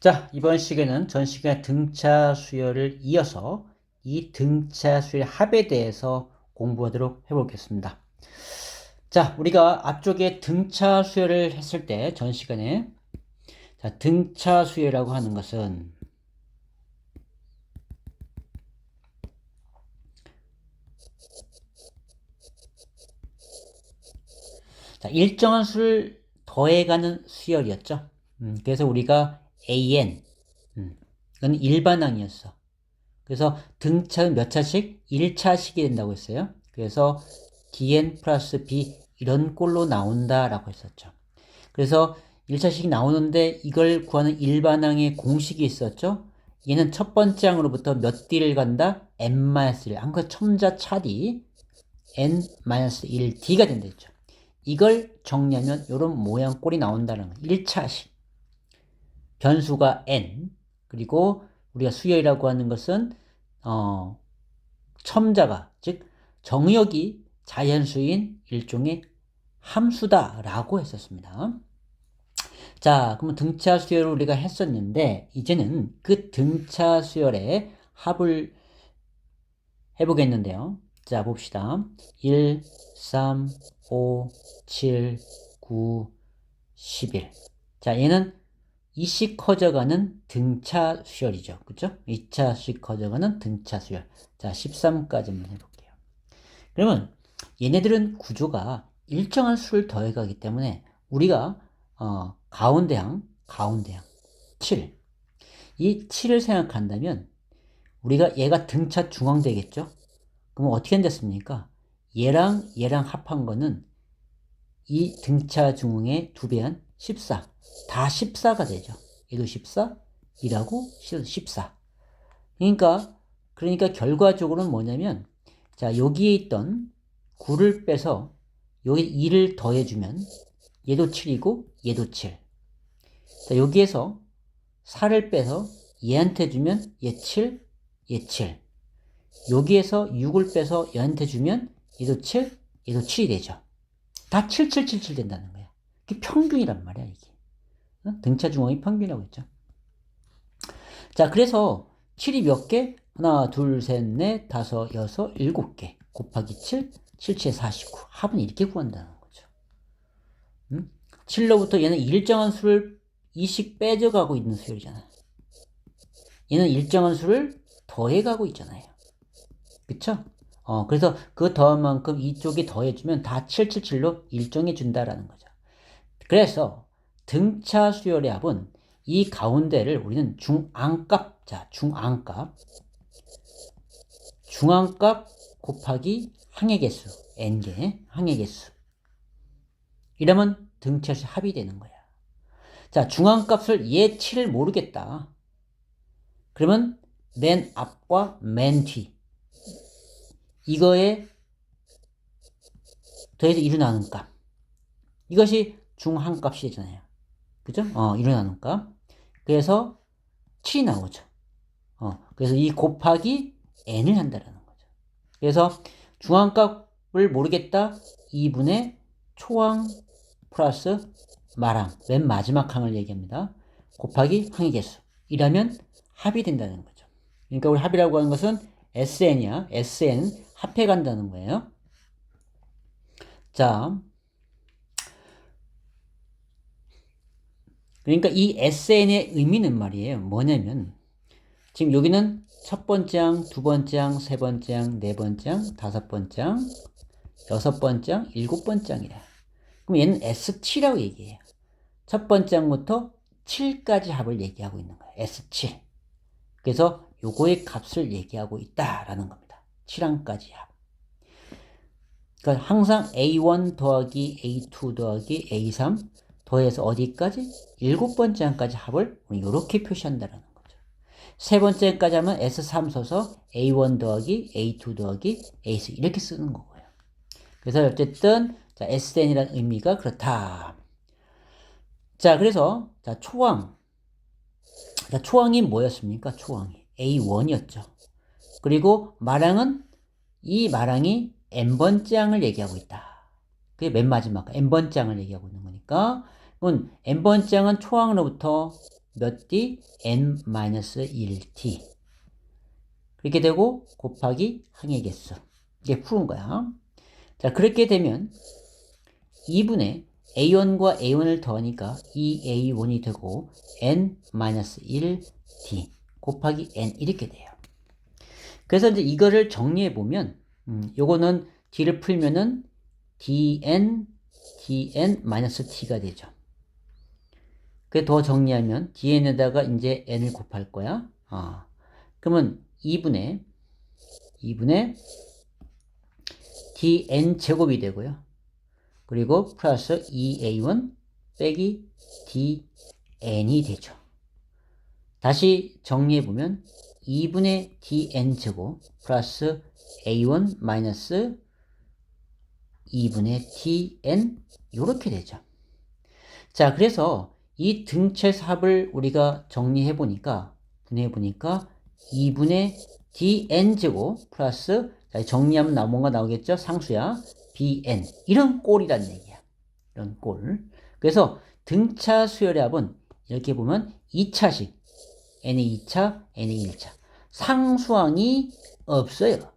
자, 이번 시간은 전 시간 등차 수열을 이어서 이 등차 수열 합에 대해서 공부하도록 해보겠습니다. 자, 우리가 앞쪽에 등차 수열을 했을 때 전 시간에 자, 등차 수열이라고 하는 것은 자, 일정한 수를 더해가는 수열이었죠. 그래서 우리가 AN 이건 일반항이었어. 그래서 등차는 몇 차씩? 1차씩이 된다고 했어요. 그래서 dn 플러스 b 이런 꼴로 나온다라고 했었죠. 그래서 1차식이 나오는데 이걸 구하는 일반항의 공식이 있었죠. 얘는 첫 번째 항으로부터 몇 d를 간다? n-1. 항상 첨자 차디 n-1d가 된다 했죠. 이걸 정리하면 이런 모양 꼴이 나온다는 거예요. 1차식. 변수가 n. 그리고 우리가 수열이라고 하는 것은 첨자가 즉 정역이 자연수인 일종의 함수다라고 했었습니다. 자, 그러면 등차 수열을 우리가 했었는데 이제는 그 등차 수열의 합을 해보겠는데요. 자, 봅시다. 1, 3, 5, 7, 9, 11. 자, 얘는 2씩 커져가는 등차 수열이죠. 그죠? 2차씩 커져가는 등차 수열. 자, 13까지만 해볼게요. 그러면 얘네들은 구조가 일정한 수를 더해가기 때문에 우리가 가운데항 7. 이 7을 생각한다면 우리가 얘가 등차 중앙 되겠죠? 그럼 어떻게 됐습니까? 얘랑 합한 거는 이 등차 중앙의 2배한 14. 다 14가 되죠. 얘도 14, 이라고 14. 그러니까 결과적으로는 뭐냐면 자, 여기에 있던 9를 빼서 여기 2를 더해주면 얘도 7이고 얘도 7. 자, 여기에서 4를 빼서 얘한테 주면 얘 7, 얘 7. 여기에서 6을 빼서 얘한테 주면 얘도 7, 얘도 7이 되죠. 다 7, 7, 7, 7 된다는 거야. 이게 평균이란 말이야, 이게. 등차 중앙이 평균이라고 했죠. 자, 그래서 7이 몇 개? 하나, 둘, 셋, 넷, 다섯, 여섯, 일곱 개. 곱하기 7, 7, 7, 49. 합은 이렇게 구한다는 거죠. 7로부터 얘는 일정한 수를 2씩 빼져가고 있는 수열이잖아요. 얘는 일정한 수를 더해가고 있잖아요. 그쵸? 그래서 그 더한 만큼 이쪽에 더해주면 다 777로 일정해준다라는 거죠. 그래서 등차 수열의 합은 이 가운데를 우리는 중앙값, 자, 중앙값 곱하기 항의 개수, n개, 항의 개수. 이러면 등차 수열 합이 되는 거야. 자, 중앙값을 얘 7을 모르겠다. 그러면 맨 앞과 맨 뒤. 이거에 더해서 1로 나눈 값. 이것이 중항값이 되잖아요. 그죠? 1로 나눈 값. 그래서 7이 나오죠. 그래서 이 곱하기 n을 한다라는 거죠. 그래서 중앙값을 모르겠다. 2분의 초항 플러스 마랑. 맨 마지막 항을 얘기합니다. 곱하기 항의 개수. 이라면 합이 된다는 거죠. 그러니까 우리 합이라고 하는 것은 SN이야. SN 합해 간다는 거예요. 자, 그러니까 이 SN의 의미는 말이에요. 뭐냐면 지금 여기는 첫 번째 항, 두 번째 항, 세 번째 항, 네 번째 항, 다섯 번째 항, 여섯 번째 항, 일곱 번째 항이래. 그럼 얘는 S7이라고 얘기해요. 첫 번째 항부터 7까지 합을 얘기하고 있는 거예요. S7. 그래서 요거의 값을 얘기하고 있다라는 겁니다. 7항까지 합. 그러니까 항상 A1 더하기 A2 더하기 A3 더해서 어디까지? 일곱 번째 항까지 합을 이렇게 표시한다는 거죠. 세 번째까지 하면 S3 써서 A1 더하기 A2 더하기 A3 이렇게 쓰는 거고요. 그래서 어쨌든 자, SN이라는 의미가 그렇다. 자, 그래서 자, 초항. 자, 초항이 뭐였습니까? 초항이 A1이었죠. 그리고 마랑은 이 마랑이 n번째 항을 얘기하고 있다. 그게 맨 마지막 n번째 항을 얘기하고 있는 거니까 그건 n번째 항은 초항으로부터 몇 t? n-1t. 그렇게 되고 곱하기 항의 개수. 이게 푸는 거야. 자, 그렇게 되면 2분의 a1과 a1을 더하니까 2a1이 되고 n-1t 곱하기 n 이렇게 돼요. 그래서 이제 이거를 정리해 보면 요거는 d를 풀면은 dn-t가 되죠. 그 더 정리하면 dn에다가 이제 n을 곱할 거야. 그러면 2분의 dn 제곱이 되고요. 그리고 플러스 2a1 빼기 dn이 되죠. 다시 정리해보면 2분의 dn 제곱 플러스 a1 마이너스 2분의 dn 이렇게 되죠. 자, 그래서 이 등차삽을 우리가 정리해보니까 2분의 dn 제곱 플러스 정리하면 뭔가 나오겠죠? 상수야 bn 이런 꼴이란 얘기야. 이런 꼴. 그래서 등차 수열의 합은 이렇게 보면 2차식 n의 2차, n의 1차. 상수항이 없어요.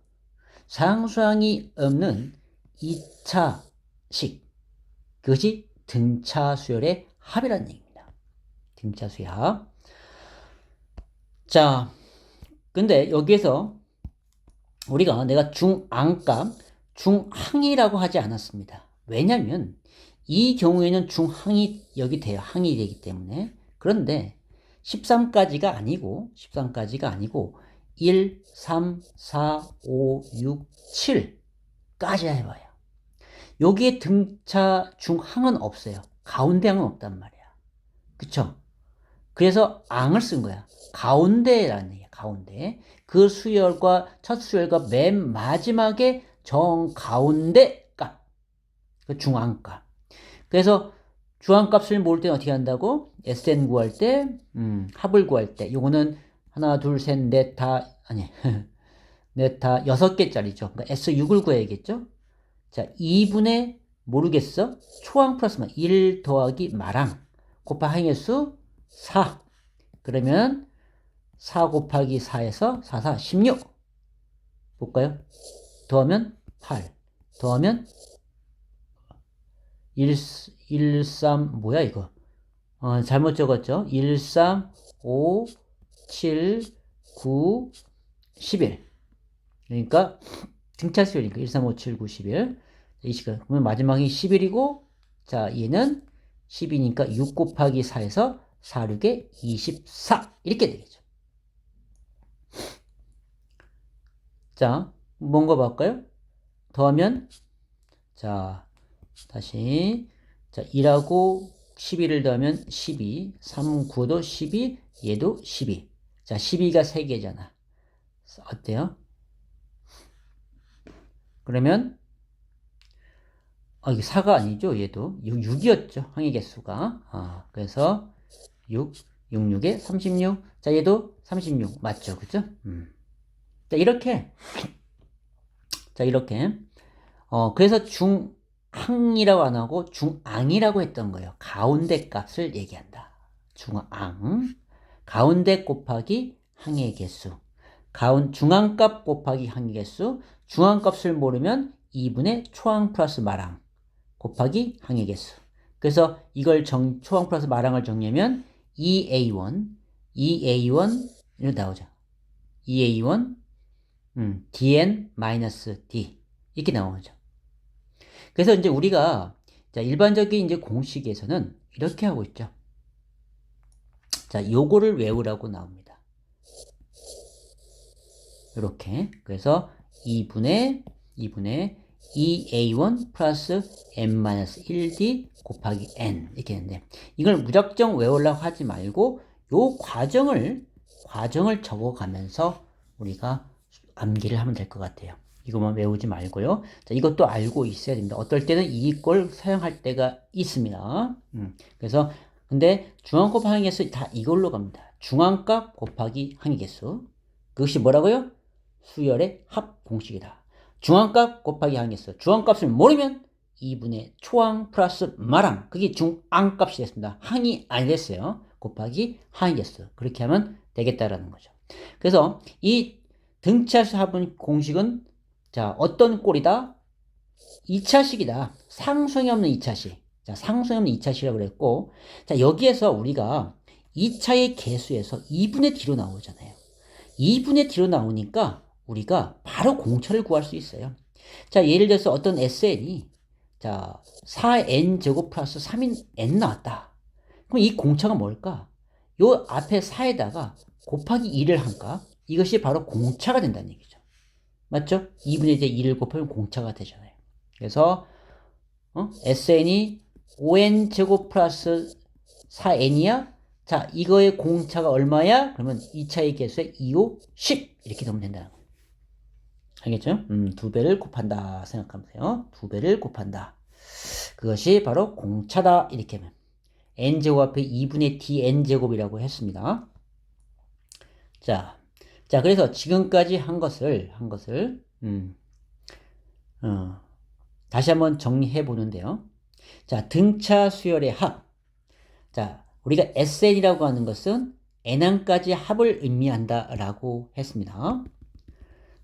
상수항이 없는 2차식. 그것이 등차 수열의 합이란 얘기입니다. 등차 수열 합. 자, 근데 여기에서 내가 중앙값, 중항이라고 하지 않았습니다. 왜냐면 이 경우에는 중항이 여기 돼요. 항이 되기 때문에. 그런데 13까지가 아니고 1, 3, 4, 5, 6, 7까지 해봐요. 여기에 등차 중항은 없어요. 가운데 항은 없단 말이야. 그쵸? 그래서 앙을 쓴 거야. 가운데라는 얘기야. 가운데. 그 수열과 첫 수열과 맨 마지막에 정가운데 값. 그 중앙값. 그래서 중앙값을 모을 때는 어떻게 한다고? SN 구할 때, 합을 구할 때. 요거는 하나, 둘, 셋, 넷, 다, 아니, 넷, 다 6개짜리죠. 그러니까 S6을 구해야겠죠? 자, 2분의, 모르겠어? 초항 플러스 1 더하기 마랑. 곱하기 항의수 4. 그러면 4 곱하기 4에서 4, 4, 16. 볼까요? 더하면 8. 더하면 1, 3, 뭐야 이거? 잘못 적었죠? 1, 3, 5, 7, 9, 11. 그러니까 등차 수열이니까 1, 3, 5, 7, 9, 11. 이 시간. 그러면 마지막이 11이고, 자, 얘는 10이니까 6 곱하기 4에서 4, 6에 24. 이렇게 되겠죠. 자, 뭔가 볼까요? 더하면, 자, 다시. 자, 1하고 12를 더하면 12. 3, 9도 12. 얘도 12. 자, 12가 3개잖아. 어때요? 그러면, 이게 4가 아니죠. 얘도. 6이었죠. 항의 개수가. 그래서 6, 6, 6에 36. 자, 얘도 36. 맞죠? 그죠? 자, 이렇게. 자, 이렇게. 그래서 중항이라고 안 하고 중앙이라고 했던 거예요. 가운데 값을 얘기한다. 중앙. 가운데 곱하기 항의 개수. 중앙값 곱하기 항의 개수. 중앙값을 모르면 2분의 초항 플러스 마랑 곱하기 항의 개수. 그래서 이걸 초항 플러스 마랑을 정리하면 2a1 이렇게 나오죠. 2a1 dn-d 이렇게 나오죠. 그래서 이제 우리가 일반적인 이제 공식에서는 이렇게 하고 있죠. 자, 요거를 외우라고 나옵니다. 이렇게. 그래서 2분의 2a1 플러스 n-1d 곱하기 n 이렇게 했는데, 이걸 무작정 외우려고 하지 말고 요 과정을 적어가면서 우리가 암기를 하면 될 것 같아요. 이것만 외우지 말고요. 자, 이것도 알고 있어야 됩니다. 어떨 때는 이걸 사용할 때가 있습니다. 그래서 근데 중앙값 항의개수 다 이걸로 갑니다. 중앙값 곱하기 항의개수. 그것이 뭐라고요? 수열의 합 공식이다. 중앙값 곱하기 항의개수. 중앙값을 모르면 2분의 초항 플러스 마랑. 그게 중앙값이 됐습니다. 항이 아니 됐어요. 곱하기 항의 개수. 그렇게 하면 되겠다라는 거죠. 그래서 이 등차수 합은 공식은 자, 어떤 꼴이다? 2차식이다. 상수형이 없는 2차식. 자, 상수형이 없는 2차식이라고 그랬고, 자, 여기에서 우리가 2차의 개수에서 2분의 D로 나오잖아요. 2분의 D로 나오니까 우리가 바로 공차를 구할 수 있어요. 자, 예를 들어서 어떤 SN이 자, 4n제곱 플러스 3인 n 나왔다. 그럼 이 공차가 뭘까? 요 앞에 4에다가 곱하기 2를 한가? 이것이 바로 공차가 된다는 얘기죠. 맞죠? 2분의 2를 곱하면 공차가 되잖아요. 그래서 SN이 5n제곱 플러스 4n이야? 자, 이거의 공차가 얼마야? 그러면 2차의 개수에 2, 5, 10 이렇게 되면 된다는 거예요. 알겠죠? 2배를 곱한다 생각하면 돼요. 2배를 곱한다. 그것이 바로 공차다 이렇게 하면 n제곱 앞에 2분의 dn제곱이라고 했습니다. 자, 그래서 지금까지 한 것을 다시 한번 정리해 보는데요. 자, 등차 수열의 합. 자, 우리가 SN이라고 하는 것은 n항까지 합을 의미한다라고 했습니다.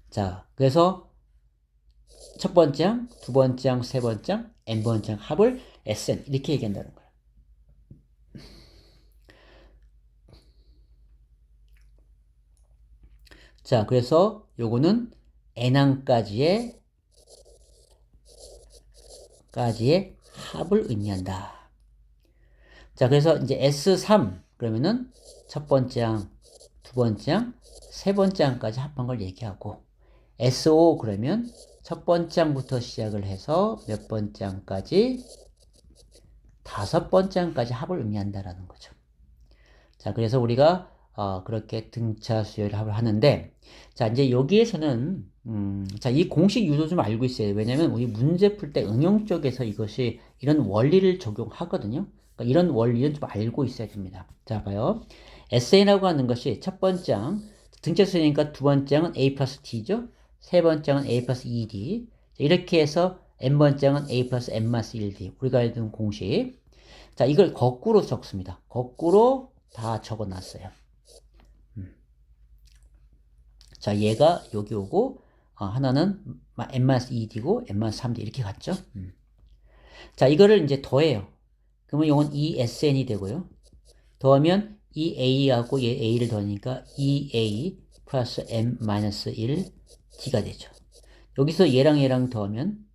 자, 그래서 첫 번째 항, 두 번째 항, 세 번째 항, n번째 항 합을 SN 이렇게 얘기한다는 거예요. 자, 그래서 요거는 n항까지의 합을 의미한다. 자, 그래서 이제 S3 그러면은 첫 번째 항, 두 번째 항, 세 번째 항까지 합한 걸 얘기하고 S5 그러면 첫 번째 항부터 시작을 해서 몇 번째 항까지 다섯 번째 항까지 합을 의미한다라는 거죠. 자, 그래서 우리가 그렇게 등차 수열 합을 하는데 자, 이제 여기에서는 자, 이 공식 유도 좀 알고 있어요. 왜냐면 우리 문제 풀 때 응용 쪽에서 이것이 이런 원리를 적용하거든요. 그러니까 이런 원리는 좀 알고 있어야 됩니다. 자, 봐요. SN이라고 하는 것이 첫 번째 항, 등차 수열이니까 두 번째 항은 A 플러스 D죠. 세 번째 항은 A 플러스 2D. 이렇게 해서 n번째 항은 A 플러스 n 마이너스 1D. 우리가 알던 공식. 자, 이걸 거꾸로 적습니다. 거꾸로 다 적어놨어요. 자, 얘가 여기 오고 하나는 n-2d고 n-3d 이렇게 갔죠. 자, 이거를 이제 더해요. 그러면 이건 2SN이 되고요. 더하면 이 A하고 얘 A를 더하니까 2A 플러스 n-1D가 되죠. 여기서 얘랑 얘랑 더하면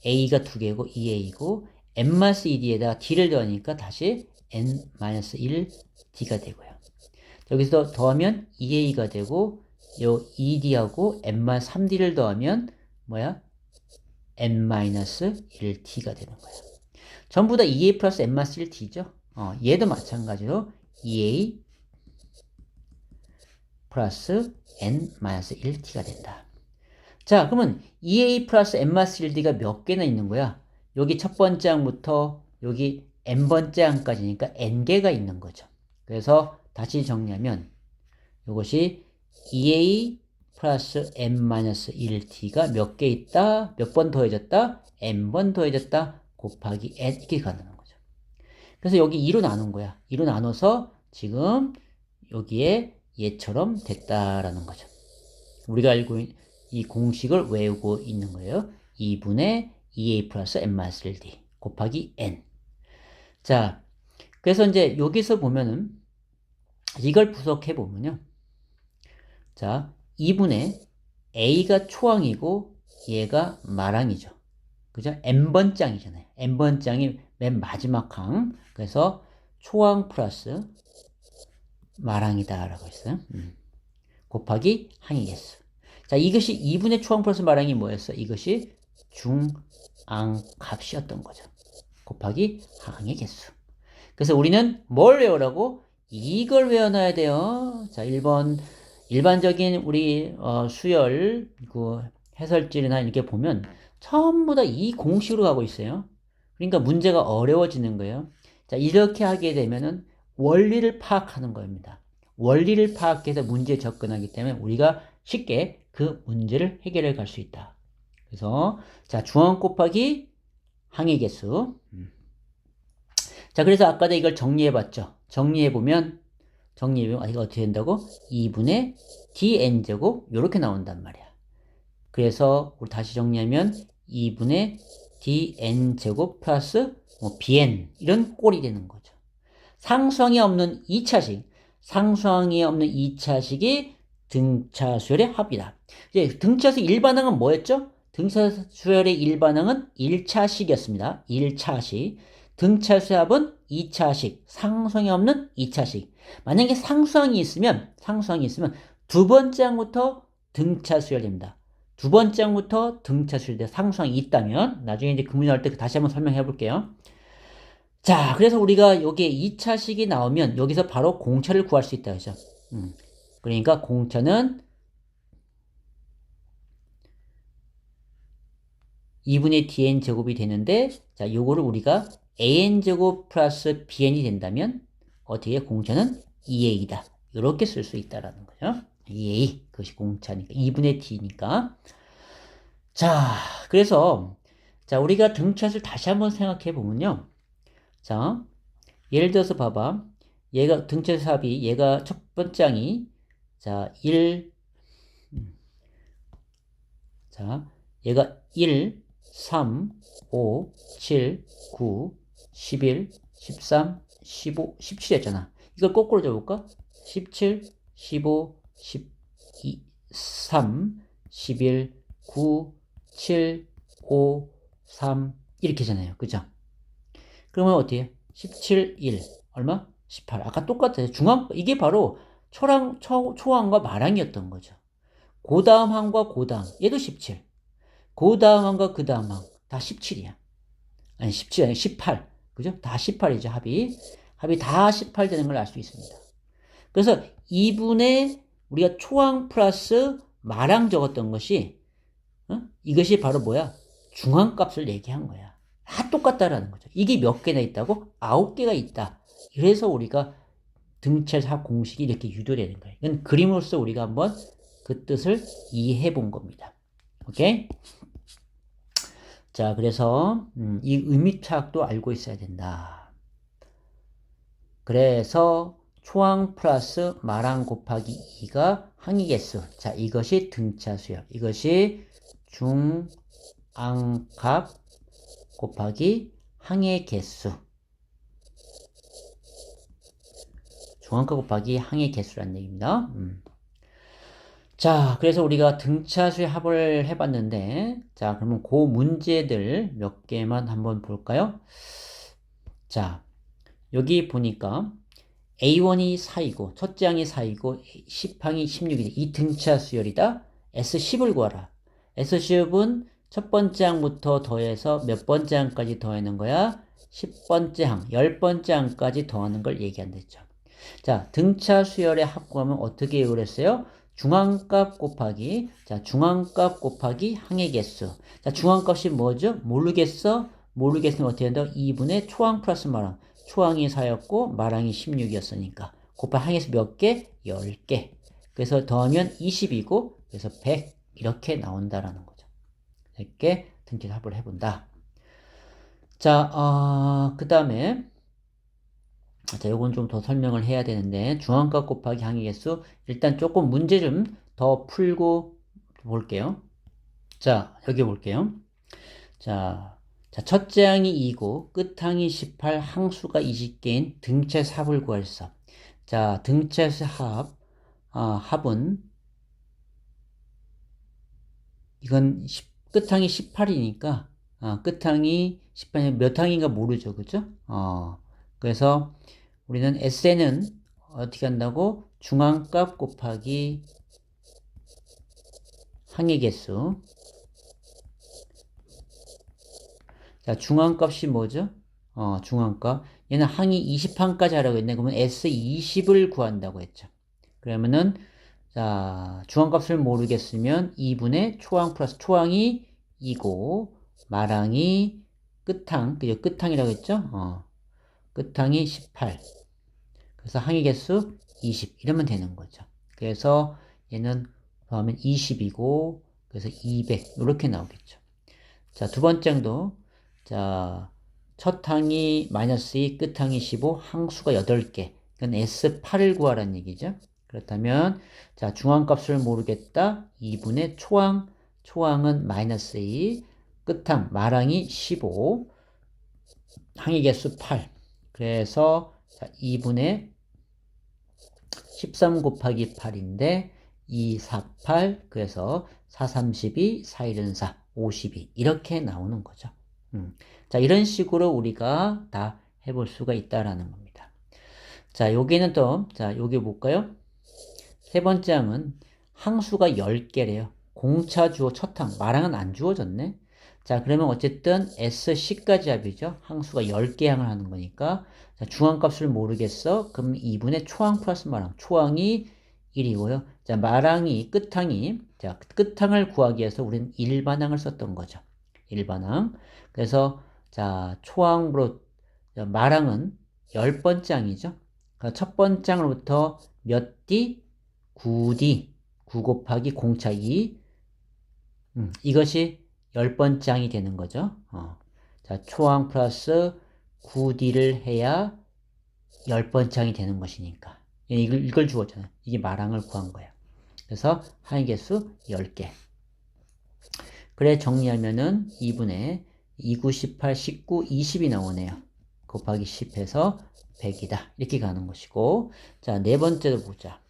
A가 두 개고 2A고 n-2D에다가 D를 더하니까 다시 n-1D가 되고요. 여기서 더하면 2A가 되고 요 2D하고 n-3D를 더하면 뭐야? n-1D가 되는 거예요. 전부 다 2A 플러스 n-1D죠. 얘도 마찬가지로 2A 플러스 n-1D가 된다. 자, 그러면 2A 플러스 n-1D가 몇 개나 있는 거야? 여기 첫 번째 항부터 여기 n번째 항까지니까 n개가 있는 거죠. 그래서 다시 정리하면 이것이 2A 플러스 n-1D가 몇 개 있다? 몇 번 더해졌다? n번 더해졌다? 곱하기 n 이렇게 가는 거죠. 그래서 여기 2로 나눈 거야. 2로 나눠서 지금 여기에 얘처럼 됐다라는 거죠. 우리가 알고 있는 이 공식을 외우고 있는 거예요. 2분의 2A 플러스 n-1D 곱하기 n. 자, 그래서 이제 여기서 보면은 이걸 분석해 보면요. 자, 2분의 A가 초항이고 얘가 말항이죠. 그죠? n번장이잖아요. n번장이 맨 마지막 항. 그래서 초항 플러스 말항이다라고 했어요. 곱하기 항의 개수. 자, 이것이 2분의 초항 플러스 말항이 뭐였어? 이것이 중앙 값이었던 거죠. 곱하기 항의 개수. 그래서 우리는 뭘 외우라고? 이걸 외워놔야 돼요. 자, 1번 일반적인 우리 수열 그 해설지나 이렇게 보면 전부 다 이 공식으로 가고 있어요. 그러니까 문제가 어려워지는 거예요. 자, 이렇게 하게 되면은 원리를 파악하는 겁니다. 원리를 파악해서 문제에 접근하기 때문에 우리가 쉽게 그 문제를 해결해 갈 수 있다. 그래서 자, 중앙 곱하기 항의 개수. 자, 그래서 아까도 이걸 정리해 봤죠. 정리해보면 이거 어떻게 된다고? 2분의 dn제곱 이렇게 나온단 말이야. 그래서 우리 다시 정리하면 2분의 dn제곱 플러스 뭐 bn 이런 꼴이 되는 거죠. 상수항이 없는 2차식이 등차수열의 합이다. 이제 등차수 일반항은 뭐였죠? 등차수열의 일반항은 1차식이었습니다. 1차식. 등차수의 합은 2차식. 상수항이 없는 2차식. 만약에 상수항이 있으면 두 번째 항부터 등차수열됩니다. 두 번째 항부터 등차수열돼 상수항이 있다면 나중에 이제 금리 나올 때 다시 한번 설명해 볼게요. 자, 그래서 우리가 여기에 2차식이 나오면 여기서 바로 공차를 구할 수 있다 그죠? 그러니까 공차는 2분의 dn 제곱이 되는데, 자, 요거를 우리가 an 제곱 플러스 bn이 된다면 어떻게 공차는 2a다. 이렇게 쓸 수 있다라는 거죠. 2a 그것이 공차니까 2분의 d니까. 자, 그래서 자, 우리가 등차수를 다시 한번 생각해 보면요. 자, 예를 들어서 봐봐. 얘가 등차수 합이 얘가 첫 번째 항이 자, 1 자, 얘가 1 3 5 7 9 11 13 15 17이었잖아. 이걸 거꾸로 줘볼까? 17 15 12 3 11 9 7 5 3 이렇게잖아요. 그죠? 그러면 어떻게 해? 17 1 얼마? 18. 아까 똑같아요. 이게 바로 초항과 말항이었던 거죠. 그 다음 항과 그 다음 얘도 17. 그 다음 항과 그 다음 항 다 17이야. 아니 17 아니 18. 그죠? 다 18이죠. 합이 다 18 되는 걸 알 수 있습니다. 그래서 2분의 우리가 초항 플러스 말항 적었던 것이 이것이 바로 뭐야? 중항값을 얘기한 거야. 다 똑같다라는 거죠. 이게 몇 개나 있다고? 9개가 있다. 그래서 우리가 등차수합 공식이 이렇게 유도되는 거예요. 이건 그림으로써 우리가 한번 그 뜻을 이해해 본 겁니다. 오케이? 자, 그래서 이 의미 차학도 알고 있어야 된다. 그래서 초항 플러스 말항 곱하기 2가 항의 개수. 자, 이것이 등차수요. 이것이 중앙값 곱하기 항의 개수. 중앙값 곱하기 항의 개수라는 얘기입니다. 자, 그래서 우리가 등차수의 합을 해봤는데, 자, 그러면 그 문제들 몇 개만 한번 볼까요? 자, 여기 보니까 A1이 4이고, 첫째 항이 4이고, 10항이 16이다. 이 등차수열이다. S10을 구하라. S10은 첫 번째 항부터 더해서 몇 번째 항까지 더하는 거야? 10번째 항, 10번째 항까지 더하는 걸 얘기한댔죠. 자, 등차수열의 합 구하면 어떻게 그랬어요? 중앙값 곱하기, 자, 중앙값 곱하기 항의 개수. 자, 중앙값이 뭐죠? 모르겠으면 어떻게 한다? 2분의 초항 플러스 말항. 초항이 4였고, 말항이 16이었으니까. 곱하기 항에서 몇 개? 10개. 그래서 더하면 20이고, 그래서 100. 이렇게 나온다라는 거죠. 이렇게 등차 합을 해본다. 자, 그 다음에, 자, 요건 좀 더 설명을 해야 되는데, 중앙값 곱하기 항의 개수. 일단 조금 문제 좀 더 풀고 볼게요. 자, 여기 볼게요. 자, 첫째 항이 2고, 끝항이 18, 항수가 20개인 등차수 합을 구했어. 자, 등차수 합은, 이건 끝항이 18이니까, 끝항이 18이 몇 항인가 모르죠. 그죠? 그래서, 우리는 SN은 어떻게 한다고? 중앙값 곱하기 항의 개수. 자, 중앙값이 뭐죠? 중앙값. 얘는 항이 20항까지 하라고 했네. 그러면 S20을 구한다고 했죠. 그러면은, 자, 중앙값을 모르겠으면 2분의 초항 플러스 초항이 2고, 말항이 끝항, 그죠? 끝항이라고 했죠? 끝항이 18. 그래서 항의 개수 20 이러면 되는 거죠. 그래서 얘는 더하면 20이고 그래서 200 이렇게 나오겠죠. 자, 두 번째 항도 자, 첫 항이 마이너스 2, 끝 항이 15, 항수가 8개. 이건 S8을 구하라는 얘기죠. 그렇다면 자, 중앙값을 모르겠다. 2분의 초항은 마이너스 2, 끝항 마랑이 15, 항의 개수 8. 그래서 자, 2분의 13 곱하기 8인데 2, 4, 8. 그래서 4, 32, 4, 1은 4, 52. 이렇게 나오는 거죠. 자, 이런 식으로 우리가 다 해볼 수가 있다라는 겁니다. 자, 여기는 또, 자, 여기 볼까요? 세 번째 항은 항수가 10개래요. 공차 주어 첫 항, 마랑은 안 주어졌네. 자, 그러면 어쨌든 SC까지 합이죠. 항수가 10개 항을 하는 거니까. 자, 중앙값을 모르겠어. 그럼 2분의 초항 플러스 마랑. 초항이 1이고요. 자, 마랑이, 끝항이, 자, 끝항을 구하기 위해서 우리는 일반항을 썼던 거죠. 일반항. 그래서, 자, 초항으로, 마랑은 10번째 항이죠. 첫 번째 항으로부터 몇 D? 9D, 9 곱하기 공차 2. 이것이 10번째 항이 되는 거죠. 자, 초항 플러스 9D를 해야 10번째 항이 되는 것이니까. 이걸 주었잖아요. 이게 마랑을 구한 거야. 그래서 항의 개수 10개. 그래 정리하면은 2분의 2, 9, 18, 19, 20이 나오네요. 곱하기 10해서 100이다. 이렇게 가는 것이고. 자, 네 번째도 보자.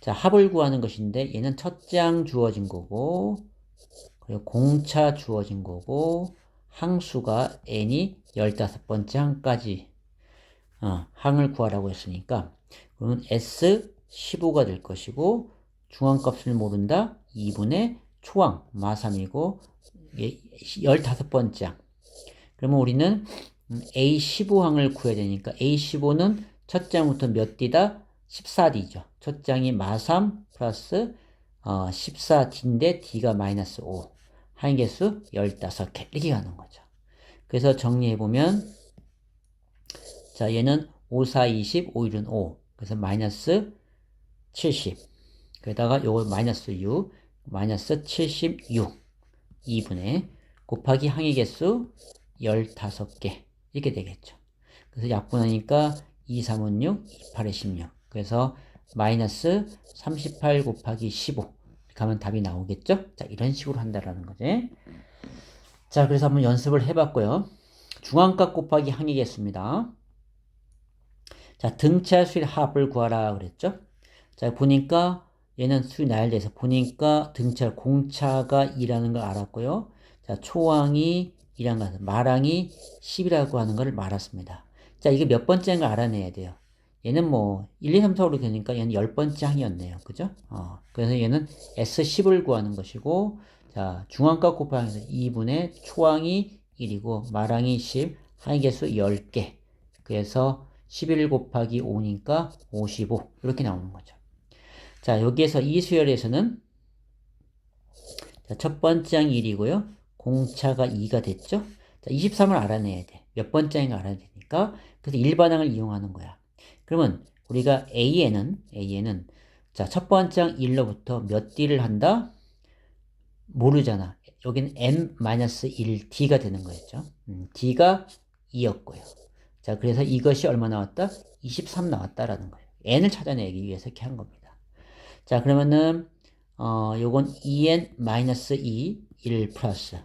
자, 합을 구하는 것인데 얘는 첫째 항 주어진 거고, 그리고 공차 주어진 거고, 항수가 n이 15번째 항까지 항을 구하라고 했으니까 그러면 S15가 될 것이고, 중앙값을 모른다. 2분의 초항 마3이고 15번째 항. 그러면 우리는 A15항을 구해야 되니까 A15는 첫째 항부터 몇 D다? 14D죠. 첫 장이 마3 플러스 14D인데 D가 마이너스 5. 항의 개수 15개. 이렇게 가는 거죠. 그래서 정리해보면 자, 얘는 5, 4, 20, 5, 1은 5. 그래서 마이너스 70. 그러다가 요거 마이너스 6. 마이너스 76. 2분의 곱하기 항의 개수 15개. 이렇게 되겠죠. 그래서 약분하니까 2, 3은 6, 2, 8에 16. 그래서 마이너스 38 곱하기 15 이렇게 하면 답이 나오겠죠? 자, 이런 식으로 한다라는 거지. 자, 그래서 한번 연습을 해봤고요. 중앙값 곱하기 항의 개수입니다. 자, 등차 수의 합을 구하라 그랬죠? 자, 보니까 얘는 수의 나열돼서 보니까 등차 공차가 2라는 걸 알았고요. 자, 초항이 2라는 걸 마랑이 10이라고 하는 걸 알았습니다. 자, 이게 몇 번째인 걸 알아내야 돼요. 얘는 뭐 1, 2, 3, 4, 5로 되니까 얘는 10번째 항이었네요. 그죠? 그래서 얘는 S10을 구하는 것이고, 자, 중앙값 곱하기 2분의 초항이 1이고 마랑이 10, 항의 개수 10개. 그래서 11 곱하기 5니까 55 이렇게 나오는 거죠. 자, 여기에서 이 수열에서는 자, 첫 번째 항 1이고요. 공차가 2가 됐죠? 자, 23을 알아내야 돼. 몇 번째 항인가 알아야 되니까. 그래서 일반항을 이용하는 거야. 그러면 우리가 A에는 자, 첫 번째 항 1로부터 몇 D를 한다? 모르잖아. 여기는 n-1D가 되는 거였죠. D가 2였고요. 자, 그래서 이것이 얼마 나왔다? 23 나왔다라는 거예요. n을 찾아내기 위해서 이렇게 한 겁니다. 자, 그러면은 요건 2n-2, 1 플러스.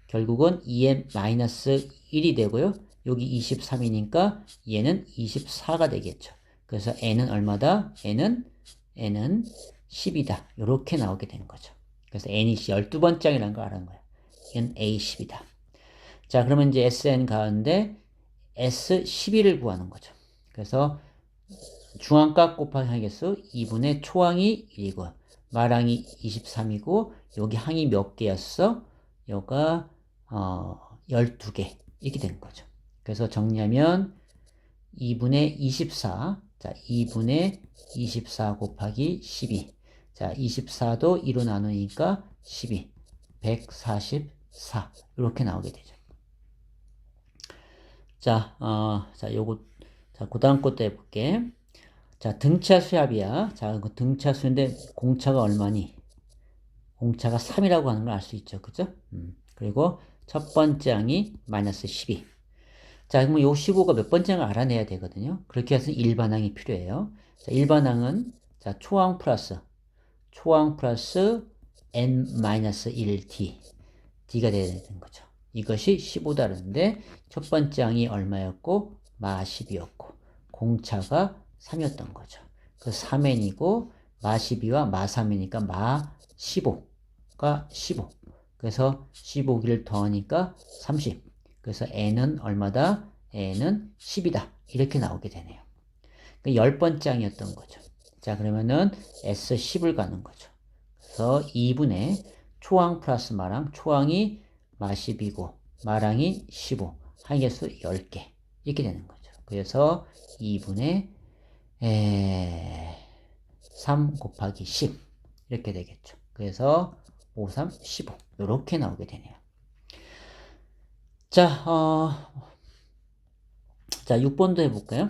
결국은 2n-1이 되고요. 여기 23이니까 얘는 24가 되겠죠. 그래서 n은 얼마다? n은 10이다. 이렇게 나오게 된 거죠. 그래서 n이 12번째 항이라는 걸 알은 거예요. 얘는 A10이다. 자, 그러면 이제 SN 가운데 S11을 구하는 거죠. 그래서 중앙값 곱하기 항의 개수 2분의 초항이 1이고 마랑이 23이고 여기 항이 몇 개였어? 여가 12개 이렇게 되는 거죠. 그래서 정리하면 2분의 24. 자, 2분의 24 곱하기 12. 자, 24도 2로 나누니까 12. 144. 이렇게 나오게 되죠. 자, 요거, 자, 그 다음 것도 해볼게. 자, 등차 수합이야. 자, 그 등차 수인데 공차가 얼마니? 공차가 3이라고 하는 걸 알 수 있죠. 그죠? 그리고 첫 번째 항이 마이너스 12. 자, 그러면 요 15가 몇 번째인가 알아내야 되거든요. 그렇게 해서 일반항이 필요해요. 자, 일반항은 자, 초항 플러스 n-1t d가 돼야 되는 거죠. 이것이 15다는데 첫 번째 항이 얼마였고 마 10이었고 공차가 3이었던 거죠. 그 3n이고 마 12와 마 3이니까 마 15가 15. 그래서 15기를 더하니까 30. 그래서 n은 얼마다? n은 10이다. 이렇게 나오게 되네요. 그 10번째 항이었던 거죠. 자, 그러면은 S10을 가는 거죠. 그래서 2분의 초항 플러스 마랑, 초항이 마 10이고 마랑이 15, 항개수 10개 이렇게 되는 거죠. 그래서 2분의 3 곱하기 10 이렇게 되겠죠. 그래서 5, 3, 15 이렇게 나오게 되네요. 자, 자 6번도 해볼까요?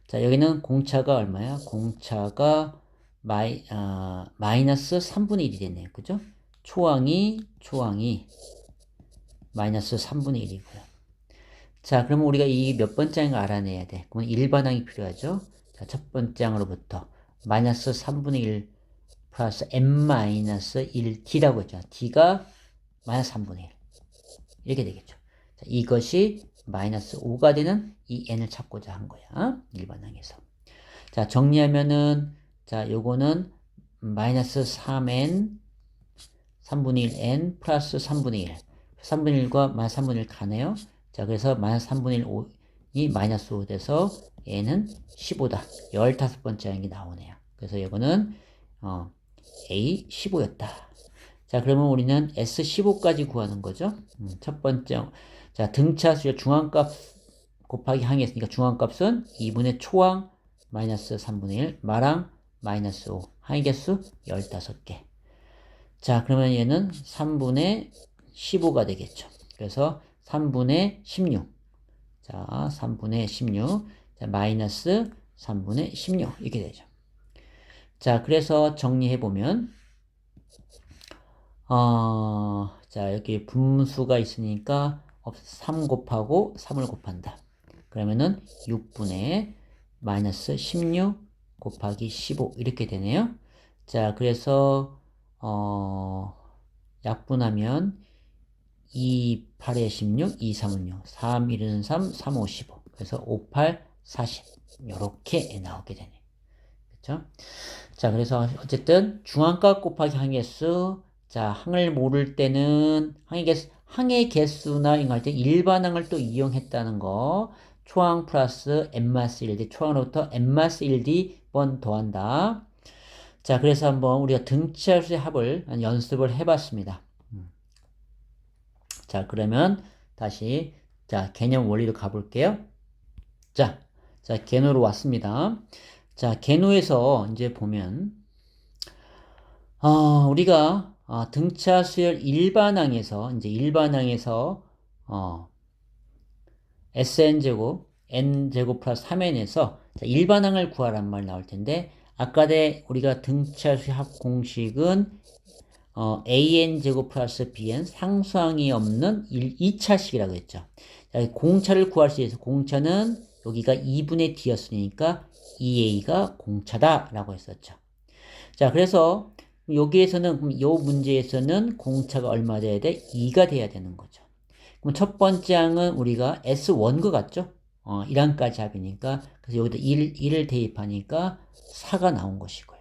자, 여기는 공차가 얼마야? 공차가 마이너스 3분의 1이 됐네요. 그죠? 초항이 마이너스 3분의 1이고요. 자, 그러면 우리가 이 몇 번째 항을 알아내야 돼. 그러면 일반항이 필요하죠. 자, 첫 번째 항으로부터 마이너스 3분의 1 플러스 n-1t라고 했죠. t가 마이너스 3분의 1 이렇게 되겠죠. 자, 이것이 마이너스 5가 되는 이 n을 찾고자 한 거야. 일반항에서. 자, 정리하면은 자, 요거는 마이너스 3n 3분의 1n 플러스 3분의 1 3분의 1과 마이너스 3분의 1 가네요. 자, 그래서 마이너스 3분의 1이 마이너스 5 돼서 n은 15다. 15번째 항이 나오네요. 그래서 이거는 A15였다. 자, 그러면 우리는 S15까지 구하는 거죠. 첫 번째, 자, 등차수열 중앙값 곱하기 항이 있으니까 중앙값은 2분의 초항 마이너스 3분의 1, 마랑 마이너스 5, 항의 개수 15개. 자, 그러면 얘는 3분의 15가 되겠죠. 그래서 3분의 16. 자, 3분의 16. 자, 마이너스 3분의 16. 이렇게 되죠. 자, 그래서 정리해보면, 자, 여기 분수가 있으니까 3 곱하고 3을 곱한다. 그러면은 6분의 마이너스 16 곱하기 15 이렇게 되네요. 자, 그래서 약분하면 2, 8에 16, 2, 3은 6, 3, 1은 3, 3, 5, 15. 그래서 5, 8, 40. 요렇게 나오게 되네요. 그렇죠? 자, 그래서 어쨌든 중앙값 곱하기 항의개수. 자, 항을 모를 때는 항의 개수나 이거 할 때 일반항을 또 이용했다는 거. 초항 플러스 n-1d, 초항으로부터 n-1d 번 더한다. 자, 그래서 한번 우리가 등차수의 합을 연습을 해봤습니다. 자, 그러면 다시 자, 개념 원리로 가볼게요. 자, 개노로 왔습니다. 자, 개노에서 이제 보면 우리가 등차 수열 일반항에서 이제 일반항에서 SN제곱 N제곱 플러스 3N에서 일반항을 구하란 말 나올 텐데 아까 우리가 등차 수열 합 공식은 AN제곱 플러스 BN 상수항이 없는 2차식이라고 했죠. 자, 공차를 구할 수 있어서 공차는 여기가 2분의 D였으니까 2A가 공차다 라고 했었죠. 자, 그래서 여기에서는 요 문제에서는 공차가 얼마 돼야 돼? 2가 돼야 되는 거죠. 그럼 첫 번째 항은 우리가 S1과 같죠? 1항까지 합이니까 그래서 여기다 1을 대입하니까 4가 나온 것이고요.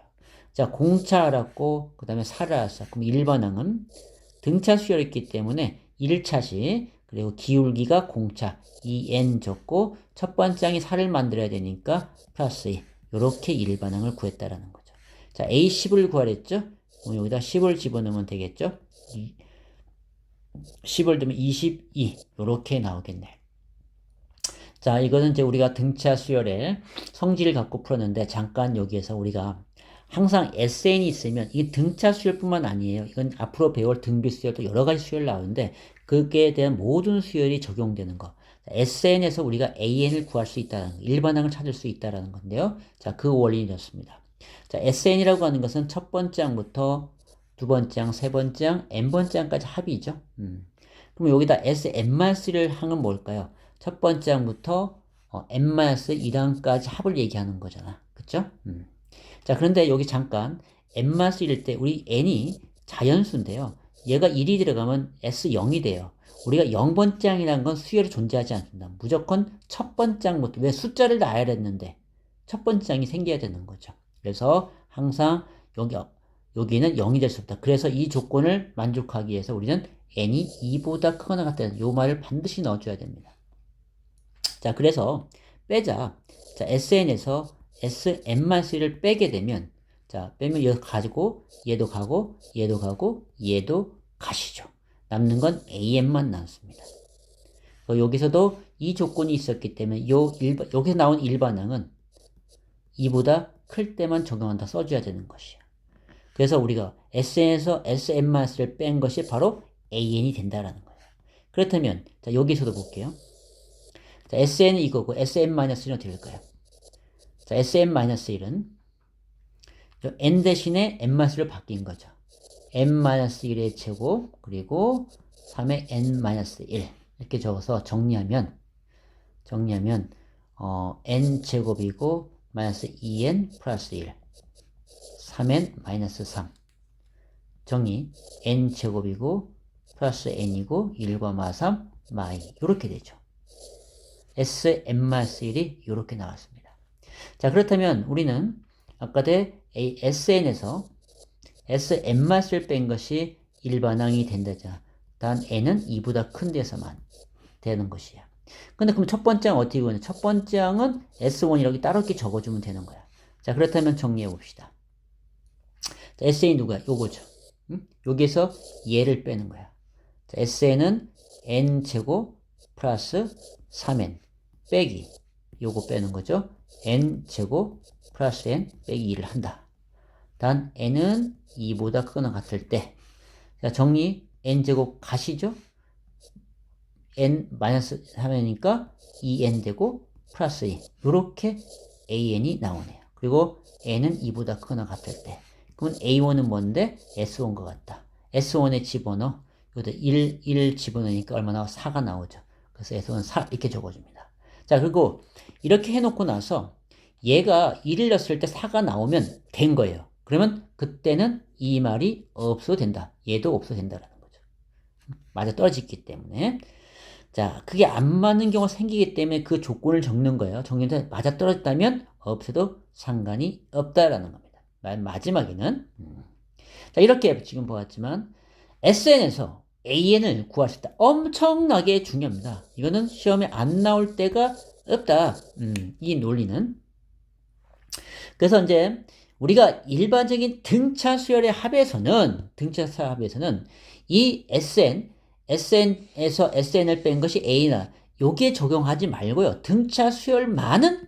자, 공차 알았고 그 다음에 4를 알았어. 그럼 일반항은 등차 수열이기 때문에 1차식 그리고 기울기가 공차 2n 줬고 첫 번째 항이 4를 만들어야 되니까 플러스 2 이렇게 일반항을 구했다라는 거죠. 자, A10을 구하랬죠? 그럼 여기다 10을 집어넣으면 되겠죠? 10을 넣으면 22 이렇게 나오겠네. 자, 이거는 이제 우리가 등차 수열의 성질을 갖고 풀었는데 잠깐 여기에서 우리가 항상 SN이 있으면 이 등차 수열뿐만 아니에요. 이건 앞으로 배울 등비 수열도 여러 가지 수열 나오는데 그에 대한 모든 수열이 적용되는 거. SN에서 우리가 AN을 구할 수 있다는 거, 일반항을 찾을 수 있다는 건데요. 자, 그 원리는 이렇습니다. 자, SN이라고 하는 것은 첫 번째 항부터 두 번째 항, 세 번째 항, n번째 항까지 합이죠. 그럼 여기다 SN-1를 항은 뭘까요? 첫 번째 항부터 n-1항까지 합을 얘기하는 거잖아. 그쵸? 자, 그런데 여기 잠깐 n-1일 때 우리 n이 자연수인데요. 얘가 1이 들어가면 s0이 돼요. 우리가 0번째 항이라는 건 수열이 존재하지 않습니다. 무조건 첫 번째 항부터, 왜 숫자를 놔야 했는데 첫 번째 항이 생겨야 되는 거죠. 그래서 항상 여기는 0이 될 수 없다. 그래서 이 조건을 만족하기 위해서 우리는 n이 2보다 크거나 같다는 요 말을 반드시 넣어줘야 됩니다. 자, 그래서 빼자. 자, sn에서 sn-1을 빼게 되면, 자, 빼면 이거 가지고, 얘도 가고, 얘도 가고, 얘도 가시죠. 남는 건 an만 남습니다. 여기서도 이 조건이 있었기 때문에 여기서 나온 일반항은 2보다 클 때만 적용한다 써줘야 되는 것이에요. 그래서 우리가 sn에서 sn-를 뺀 것이 바로 an이 된다라는 거예요. 그렇다면, 자, 여기서도 볼게요. 자, sn은 이거고 sn-1은 어떻게 될까요? 자, sn-1은 n 대신에 n-를 바뀐 거죠. n-1의 제곱 그리고 3의 n-1 이렇게 적어서 정리하면 n제곱이고 마이너스 2n 플러스 1 3n 마이너스 3 정리 n제곱이고 플러스 n이고 1과 마3 마이 이렇게 되죠. sn-1이 이렇게 나왔습니다. 자, 그렇다면 우리는 아까 sn에서 sn-을 뺀 것이 일반항이 된다자. 단 n은 2보다 큰 데서만 되는 것이야. 근데 그럼 첫 번째 항 어떻게 구하냐? 첫 번째 항은 s1이라고 따로 이렇게 적어주면 되는 거야. 자, 그렇다면 정리해 봅시다. 자, sn이 누구야? 요거죠. 응? 여기에서 얘를 빼는 거야. 자, sn은 n제곱 플러스 3n 빼기 요거 빼는 거죠. n제곱 플러스 n 빼기 2를 한다. 단 n은 2보다 크거나 같을 때, 자, 정리 n제곱 가시죠. n 마이너스 3이니까 2n 되고 플러스 2 요렇게 an이 나오네요. 그리고 n은 2보다 크거나 같을 때, 그러면 a1은 뭔데? s1과 같다. s1에 집어넣어 여기다 1 집어넣으니까 얼마 나와? 4가 나오죠. 그래서 s1은 4 이렇게 적어줍니다. 자, 그리고 이렇게 해놓고 나서 얘가 1을 넣었을 때 4가 나오면 된 거예요. 그러면 그때는 이 말이 없어도 된다. 얘도 없어도 된다라는 거죠. 맞아 떨어지기 때문에. 자, 그게 안 맞는 경우가 생기기 때문에 그 조건을 적는 거예요. 적는데 맞아 떨어졌다면 없어도 상관이 없다라는 겁니다. 마지막에는 자, 이렇게 지금 보았지만 SN에서 AN을 구할 수 있다. 엄청나게 중요합니다. 이거는 시험에 안 나올 때가 없다. 이 논리는. 그래서 이제 우리가 일반적인 등차 수열의 합에서는 이 SN에서 SN을 뺀 것이 A나 여기에 적용하지 말고요. 등차 수열만은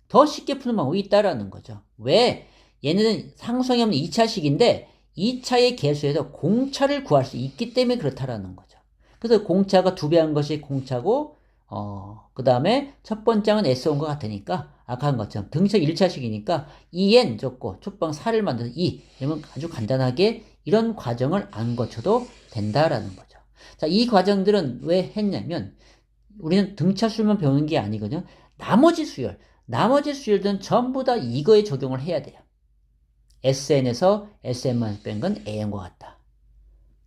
더 쉽게 푸는 방법이 있다라는 거죠. 왜? 얘네는 상수항이 없는 2차식인데 2차의 개수에서 공차를 구할 수 있기 때문에 그렇다라는 거죠. 그래서 공차가 2배 한 것이 공차고 그 다음에 첫 번째 항은 S1과 같으니까 아까 한 것처럼 등차 1차식이니까 2n 적고 촉방 4를 만들어서 2 이러면 아주 간단하게 이런 과정을 안 거쳐도 된다라는 거죠. 자, 이 과정들은 왜 했냐면 우리는 등차 수열만 배우는 게 아니거든요. 나머지 수열들은 전부 다 이거에 적용을 해야 돼요. SN에서 SN만 뺀 건 AN과 같다.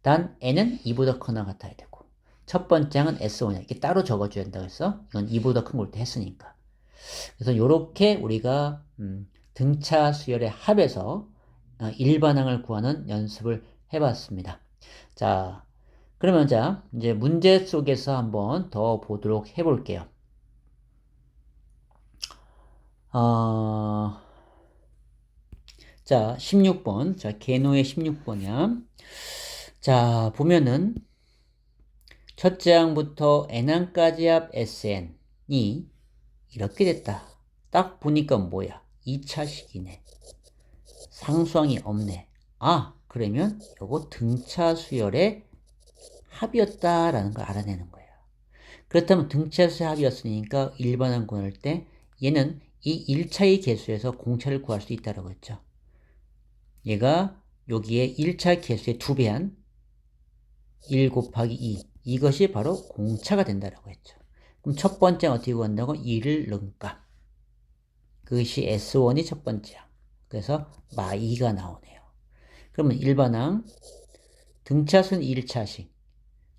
단 N은 2보다 크거나 같아야 되고 첫 번째 항은 S1이야. 이렇게 따로 적어줘야 된다고 했어. 이건 2보다 큰 걸 때 했으니까. 그래서 이렇게 우리가 등차 수열의 합에서 일반항을 구하는 연습을 해봤습니다. 자, 그러면 자 이제 문제 속에서 한번 더 보도록 해볼게요. 자, 16번. 자, 개노의 16번이야. 자, 보면은 첫째 항부터 n항까지 합 sn이 이렇게 됐다. 딱 보니까 뭐야? 2차식이네. 상수항이 없네. 아, 그러면 요거 등차 수열의 합이었다라는 걸 알아내는 거예요. 그렇다면 등차 수열 합이었으니까 일반항 구할 때 얘는 이 1차의 개수에서 공차를 구할 수 있다라고 했죠. 얘가 여기에 1차 개수의 2배한 1 곱하기 2 이것이 바로 공차가 된다라고 했죠. 그럼 첫 번째는 어떻게 구한다고? 2를 넣으니까. 그것이 S1이 첫 번째야. 그래서 마 2가 나오네요. 그러면 일반항, 등차수는 1차식,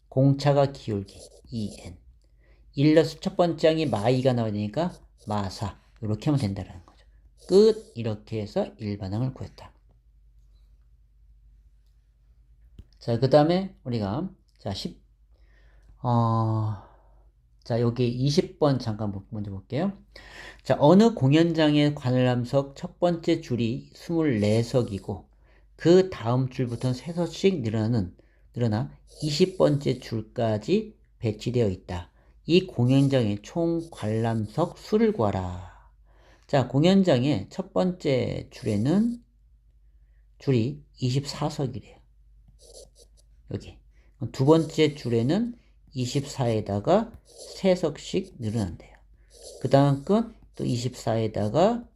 공차가 기울기 2n. 1 넣어서 첫 번째 항이 마 2가 나와야 되니까 마 4. 이렇게 하면 된다는 거죠. 끝. 이렇게 해서 일반항을 구했다. 자, 그 다음에 우리가 자, 여기 20번 잠깐 먼저 볼게요. 자, 어느 공연장의 관람석 첫 번째 줄이 24석이고 그 다음 줄부터는 3석씩 늘어나 20번째 줄까지 배치되어 있다. 이 공연장의 총 관람석 수를 구하라. 자, 공연장의 첫 번째 줄에는 줄이 24석이래요. 여기. 두 번째 줄에는 24에다가 3석씩 늘어난대요. 그 다음 건 또 24에다가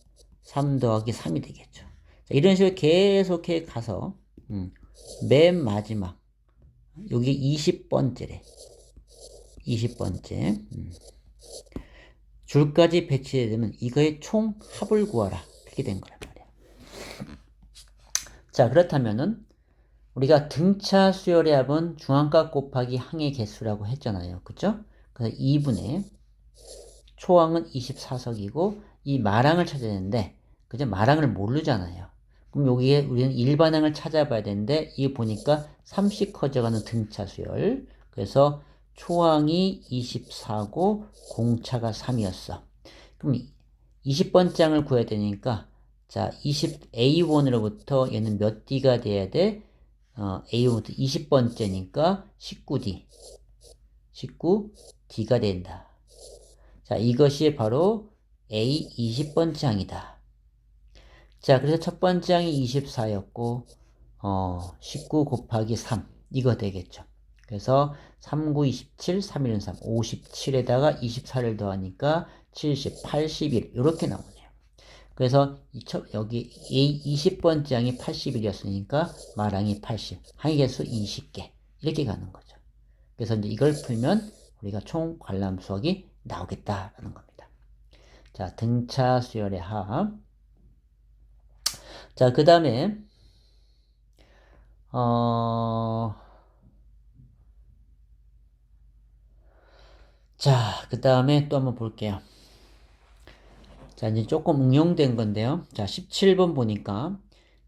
3 더하기 3이 되겠죠. 자, 이런 식으로 계속해 가서 맨 마지막 여기 20번째래. 20번째 줄까지 배치되면 이거의 총 합을 구하라. 그렇게 된 거란 말이야. 자, 그렇다면은 우리가 등차 수열의 합은 중앙값 곱하기 항의 개수라고 했잖아요. 그죠? 그래서 2분의 초항은 24석이고 이 마랑을 찾아야 되는데 그죠? 마랑을 모르잖아요. 그럼 여기에 우리는 일반항을 찾아봐야 되는데 이거 보니까 3씩 커져가는 등차 수열. 그래서 초항이 24고 공차가 3이었어. 그럼 20번째 항을 구해야 되니까 자, A1으로부터 얘는 몇 D가 돼야 돼? A1부터 20번째니까 19D. 19D가 된다. 자, 이것이 바로 A 20번째 항이다. 자, 그래서 첫 번째 항이 24였고, 19 곱하기 3. 이거 되겠죠. 그래서 3, 9, 27, 3, 1은 3. 57에다가 24를 더하니까 70, 81. 이렇게 나오네요. 그래서 여기 A 20번째 항이 81이었으니까 말항이 80. 항의 개수 20개. 이렇게 가는 거죠. 그래서 이제 이걸 풀면 우리가 총 관람 수학이 나오겠다라는 겁니다. 자, 등차 수열의 합. 자, 그 다음에 그 다음에 또 한번 볼게요. 자, 이제 조금 응용된 건데요. 자, 17번 보니까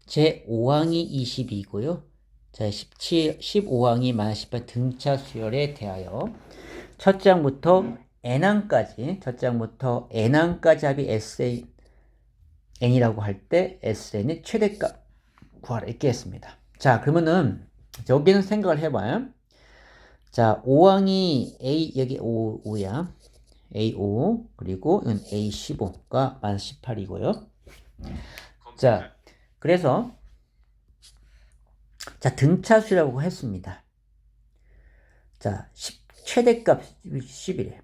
제 5항이 22고요. 자, 15항이 -18 등차 수열에 대하여 첫 장부터 n항까지, 합이 n이라고 할 때 sn의 최대값 구하라 이렇게 했습니다. 자, 그러면은 여기는 생각을 해봐요. 자, 5항이 여기 5야. A5 그리고 이건 A15가 -18이고요. 자, 그래서 자, 등차수라고 했습니다. 자, 최대값 10이래.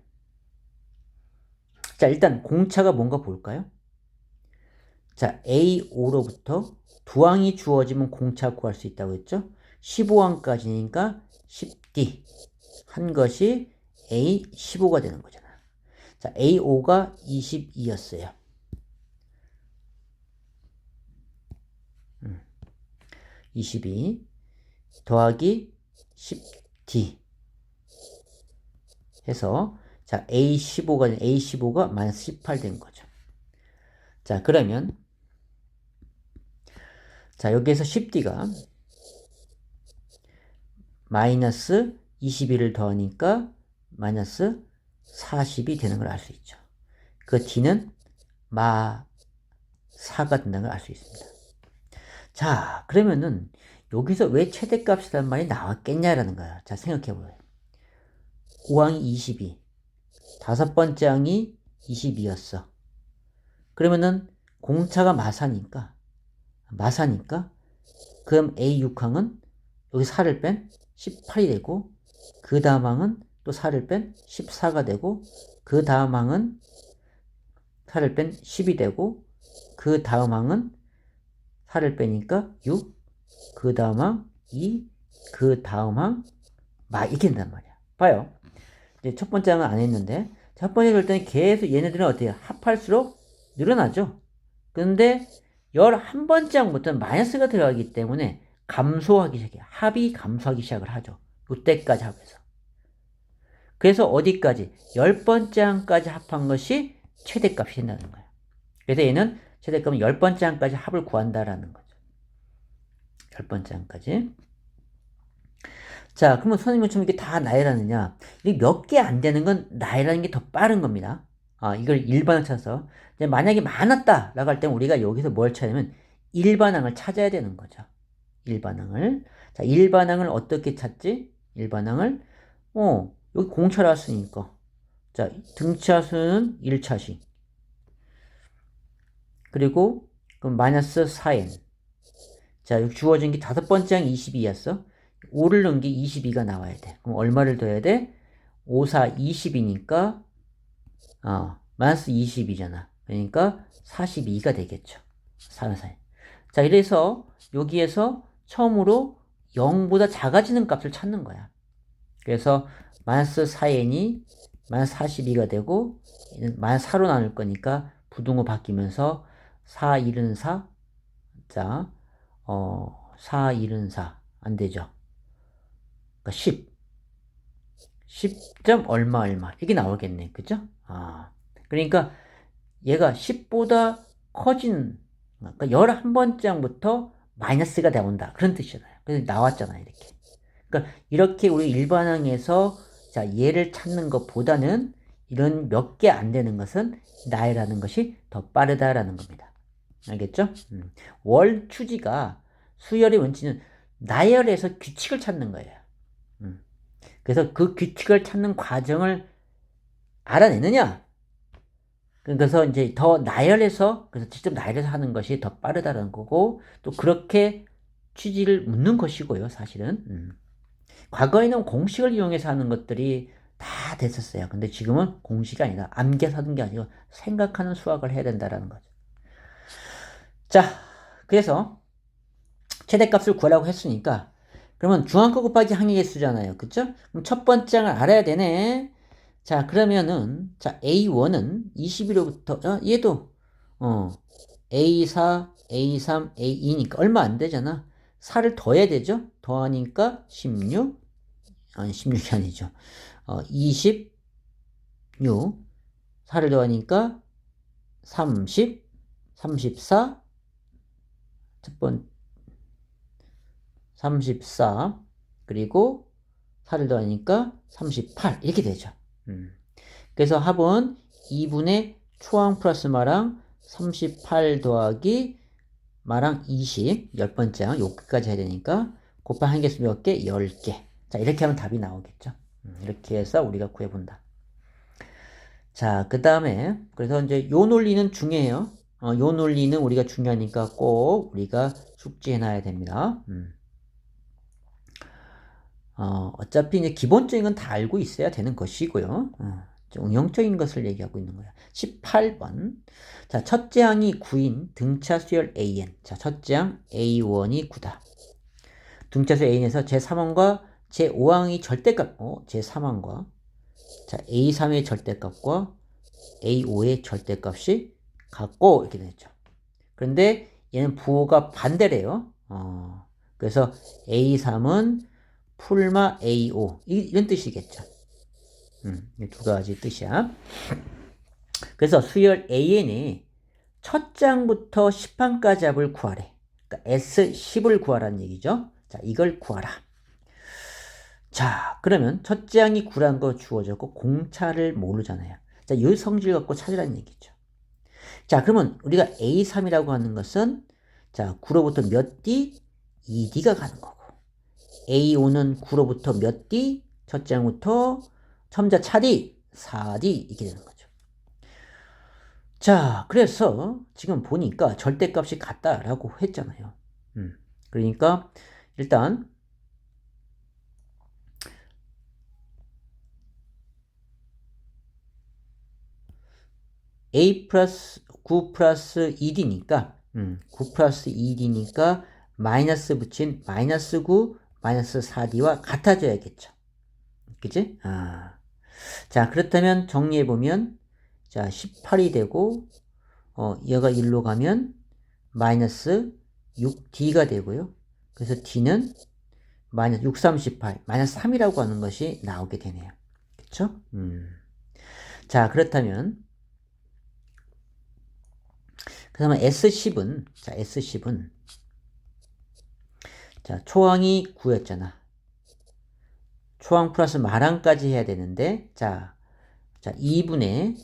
자, 일단 공차가 뭔가 볼까요? 자, A5로부터 두 항이 주어지면 공차 구할 수 있다고 했죠? 15항까지니까 10D 한 것이 A15가 되는 거잖아. 자, A5가 22였어요. 22 더하기 10D 해서 자, A15가 -18 된 거죠. 자, 그러면 자, 여기에서 10D가 마이너스 21을 더하니까 마이너스 40이 되는 걸 알 수 있죠. 그 D는 -4가 된다는 걸 알 수 있습니다. 자, 그러면은 여기서 왜 최대값이라는 말이 나왔겠냐라는 거야. 자, 생각해봐요. 5항이 22, 다섯 번째 항이 22였어. 그러면은 공차가 마사니까 그럼 A6항은 여기 4를 뺀 18이 되고 그 다음 항은 또 4를 뺀 14가 되고 그 다음 항은 4를 뺀 10이 되고 그 다음 항은 4를 빼니까 6, 그 다음 항 2, 그 다음 항 이렇게 된단 말이야. 봐요. 이제 첫 번째 항은 안 했는데 첫 번째 될 때는 계속 얘네들은 어때요? 합할수록 늘어나죠. 근데 11번째부터는 마이너스가 들어가기 때문에 감소하기 시작해요. 합이 감소하기 시작을 하죠. 이때까지 합해서. 그래서 어디까지? 10번째 항까지 합한 것이 최대값이 된다는 거예요. 그래서 얘는 최대값은 10번째 항까지 합을 구한다라는 거죠. 10번째 항까지. 자, 그러면 선생님은 좀 이게 다 나열하느냐? 이게 몇 개 안 되는 건 나열하는 게 더 빠른 겁니다. 이걸 일반항 찾아서. 만약에 많았다라고 할 때는 우리가 여기서 뭘 찾냐면 일반항을 찾아야 되는 거죠. 일반항을. 자, 일반항을 어떻게 찾지? 일반항을. 여기 공차라수니까. 자, 등차수는 1차식. 그리고 그럼 마이너스 4n. 자, 여기 주어진 게 5번째 항 22였어. 5를 넣은 게 22가 나와야 돼. 그럼 얼마를 더해야 돼? 5, 4, 20이니까 마이너스 20이잖아. 그러니까 42가 되겠죠. 4, 4. 자, 이래서 여기에서 처음으로 0보다 작아지는 값을 찾는 거야. 그래서 마이너스 4n이 마이너스 42가 되고 마이너스 4로 나눌 거니까 부등호 바뀌면서 4, 1은 4. 자, 4, 1은 4. 안 되죠. 그러니까 10점 얼마 이게 나오겠네. 그죠? 그러니까 얘가 10보다 커진, 그러니까 11번째부터 마이너스가 나온다. 그런 뜻이잖아요. 그래서 나왔잖아요. 이렇게. 그러니까 이렇게 우리 일반항에서 자, 얘를 찾는 것보다는 이런 몇 개 안 되는 것은 나열하는 것이 더 빠르다라는 겁니다. 알겠죠? 월 추지가 수열의 원칙은 나열해서 규칙을 찾는 거예요. 그래서 그 규칙을 찾는 과정을 알아내느냐? 그래서 이제 더 나열해서, 그래서 직접 나열해서 하는 것이 더 빠르다는 거고, 또 그렇게 취지를 묻는 것이고요, 사실은. 과거에는 공식을 이용해서 하는 것들이 다 됐었어요. 근데 지금은 공식이 아니라 암기해서 하는 게 아니고 생각하는 수학을 해야 된다는 거죠. 자, 그래서 최대값을 구하라고 했으니까 그러면 중앙값 곱하기 항의 개수잖아요. 그쵸? 그럼 첫 번째 항을 알아야 되네. 자, 그러면은 자, A1은 21호부터 얘도 A4, A3, A2니까 얼마 안 되잖아. 4를 더해야 되죠? 더하니까 16. 아니 16이 아니죠. 26. 4를 더하니까 30, 34. 첫 번 34 그리고 4를 더하니까 38 이렇게 되죠. 그래서 합은 2분의 초항 플러스 마랑 38 더하기 마랑 20 10번째 항 여기까지 해야 되니까 곱한 한 개수 몇 개? 10개. 자, 이렇게 하면 답이 나오겠죠. 이렇게 해서 우리가 구해본다. 자, 그 다음에 그래서 이제 요 논리는 중요해요. 요 논리는 우리가 중요하니까 꼭 우리가 숙지해놔야 됩니다. 어차피 이제 기본적인 건 다 알고 있어야 되는 것이고요. 응용적인 것을 얘기하고 있는 거야. 18번. 자, 첫째 항이 9인 등차 수열 AN. 자, 첫째 항 A1이 9다. 등차 수열 AN에서 제3항과 제5항이 절대값, 제3항과 자, A3의 절대값과 A5의 절대값이 같고 이렇게 되죠. 그런데 얘는 부호가 반대래요. 그래서 A3은 풀마 A5 이런 뜻이겠죠. 이 두 가지 뜻이야. 그래서 수열 AN이 첫 장부터 10항까지 합을 구하래. 그러니까 S10을 구하라는 얘기죠. 자, 이걸 구하라. 자, 그러면 첫째 항이 9라는 거 주어졌고 공차를 모르잖아요. 자, 이 성질 갖고 찾으라는 얘기죠. 자, 그러면 우리가 A3이라고 하는 것은 자, 9로부터 몇 D? 2D가 가는 거고 A5는 9로부터 몇 D? 첫째 항부터 첨자 차디 4D 이렇게 되는 거죠. 자, 그래서 지금 보니까 절대값이 같다라고 했잖아요. 그러니까 일단 A 플러스 9 플러스 2D니까 9 플러스 2D니까 마이너스 붙인 마이너스 9 마이너스 4D와 같아져야겠죠. 그치? 자, 그렇다면 정리해보면, 자, 18이 되고, 얘가 1로 가면 마이너스 6D가 되고요. 그래서 D는 마이너스 6, 3, 18, 마이너스 3이라고 하는 것이 나오게 되네요. 그쵸? 자, 그렇다면, 그 다음에 S10은, 자, S10은, 자, 초항이 9였잖아. 초항 플러스 마랑까지 해야 되는데, 자, 2분의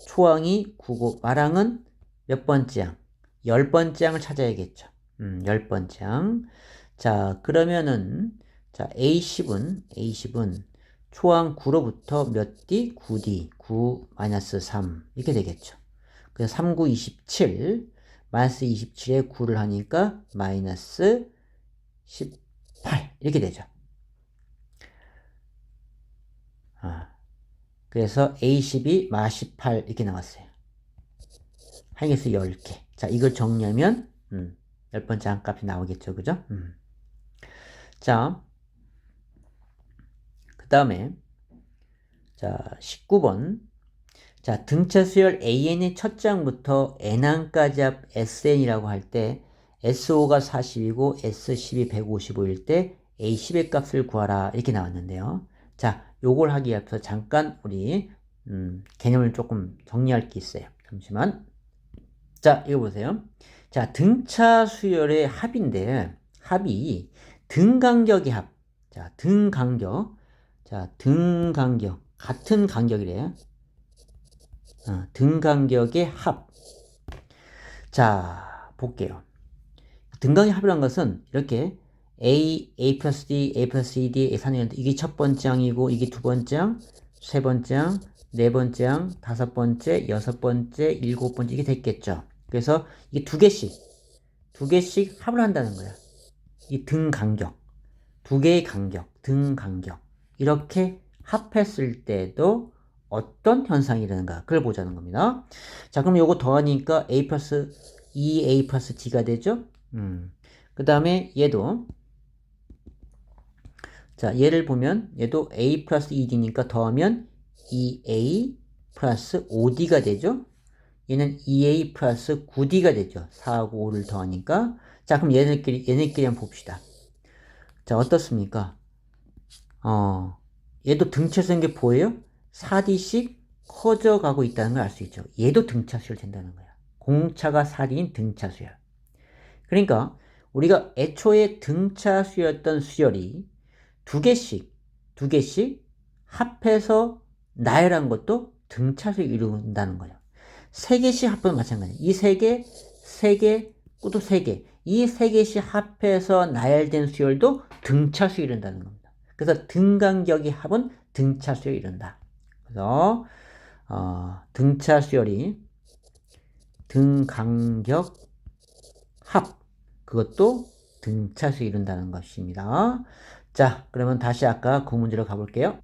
초항이 9고, 마랑은 몇 번째 항? 10번째 항을 찾아야겠죠. 10번째 항. 자, 그러면은, 자, A10은 초항 9로부터 몇 D? 9D. 9 마이너스 3. 이렇게 되겠죠. 그래서 3, 9, 27. 마이너스 27에 9를 하니까 마이너스 18. 이렇게 되죠. 그래서 A12, 마18 이렇게 나왔어요. 항에서 10개. 자, 이걸 정리하면 10번째 항값이 나오겠죠. 그죠? 자, 그 다음에 자, 19번. 자, 등차 수열 AN의 첫 장부터 N항까지 합 SN이라고 할 때 SO가 40이고 S10이 155일 때 A10의 값을 구하라 이렇게 나왔는데요. 자, 요걸 하기 앞서 잠깐 우리 개념을 조금 정리할 게 있어요. 잠시만. 자, 이거 보세요. 자, 등차 수열의 합인데 합이 등간격의 합. 자, 등간격. 자, 등간격. 같은 간격이래요. 등간격의 합. 자, 볼게요. 등간격 합이라는 것은 이렇게 A 플러스 D, A 플러스 CD, A3이었는데 이게 첫 번째 항이고 이게 두 번째 항, 세 번째 항, 네 번째 항, 다섯 번째, 여섯 번째, 일곱 번째 이게 됐겠죠. 그래서 이게 두 개씩 합을 한다는 거야. 이 등간격. 두 개의 간격, 등간격. 이렇게 합했을 때도 어떤 현상이 일어나는가 그걸 보자는 겁니다. 자, 그럼 요거 더하니까 A 플러스 2A 플러스 D가 되죠. 그 다음에 얘도 자, 얘를 보면 얘도 A 플러스 2D니까 더하면 2A 플러스 5D가 되죠. 얘는 2A 플러스 9D가 되죠. 4하고 5를 더하니까. 자, 그럼 얘네끼리 한번 봅시다. 자, 어떻습니까? 얘도 등차수인 게 보여요? 4D씩 커져가고 있다는 걸 알 수 있죠. 얘도 등차수열 된다는 거야. 공차가 4D인 등차수열. 그러니까 우리가 애초에 등차수였던 수열이 두 개씩 합해서 나열한 것도 등차수를 이룬다는 거예요. 세 개씩 합하면 마찬가지예요. 이 세 개, 또 세 개. 이 세 개씩 합해서 나열된 수열도 등차수를 이룬다는 겁니다. 그래서 등간격의 합은 등차수를 이룬다. 그래서 등차수열이 등간격 합 그것도 등차수 이룬다는 것입니다. 자, 그러면 다시 아까 그 문제로 가볼게요.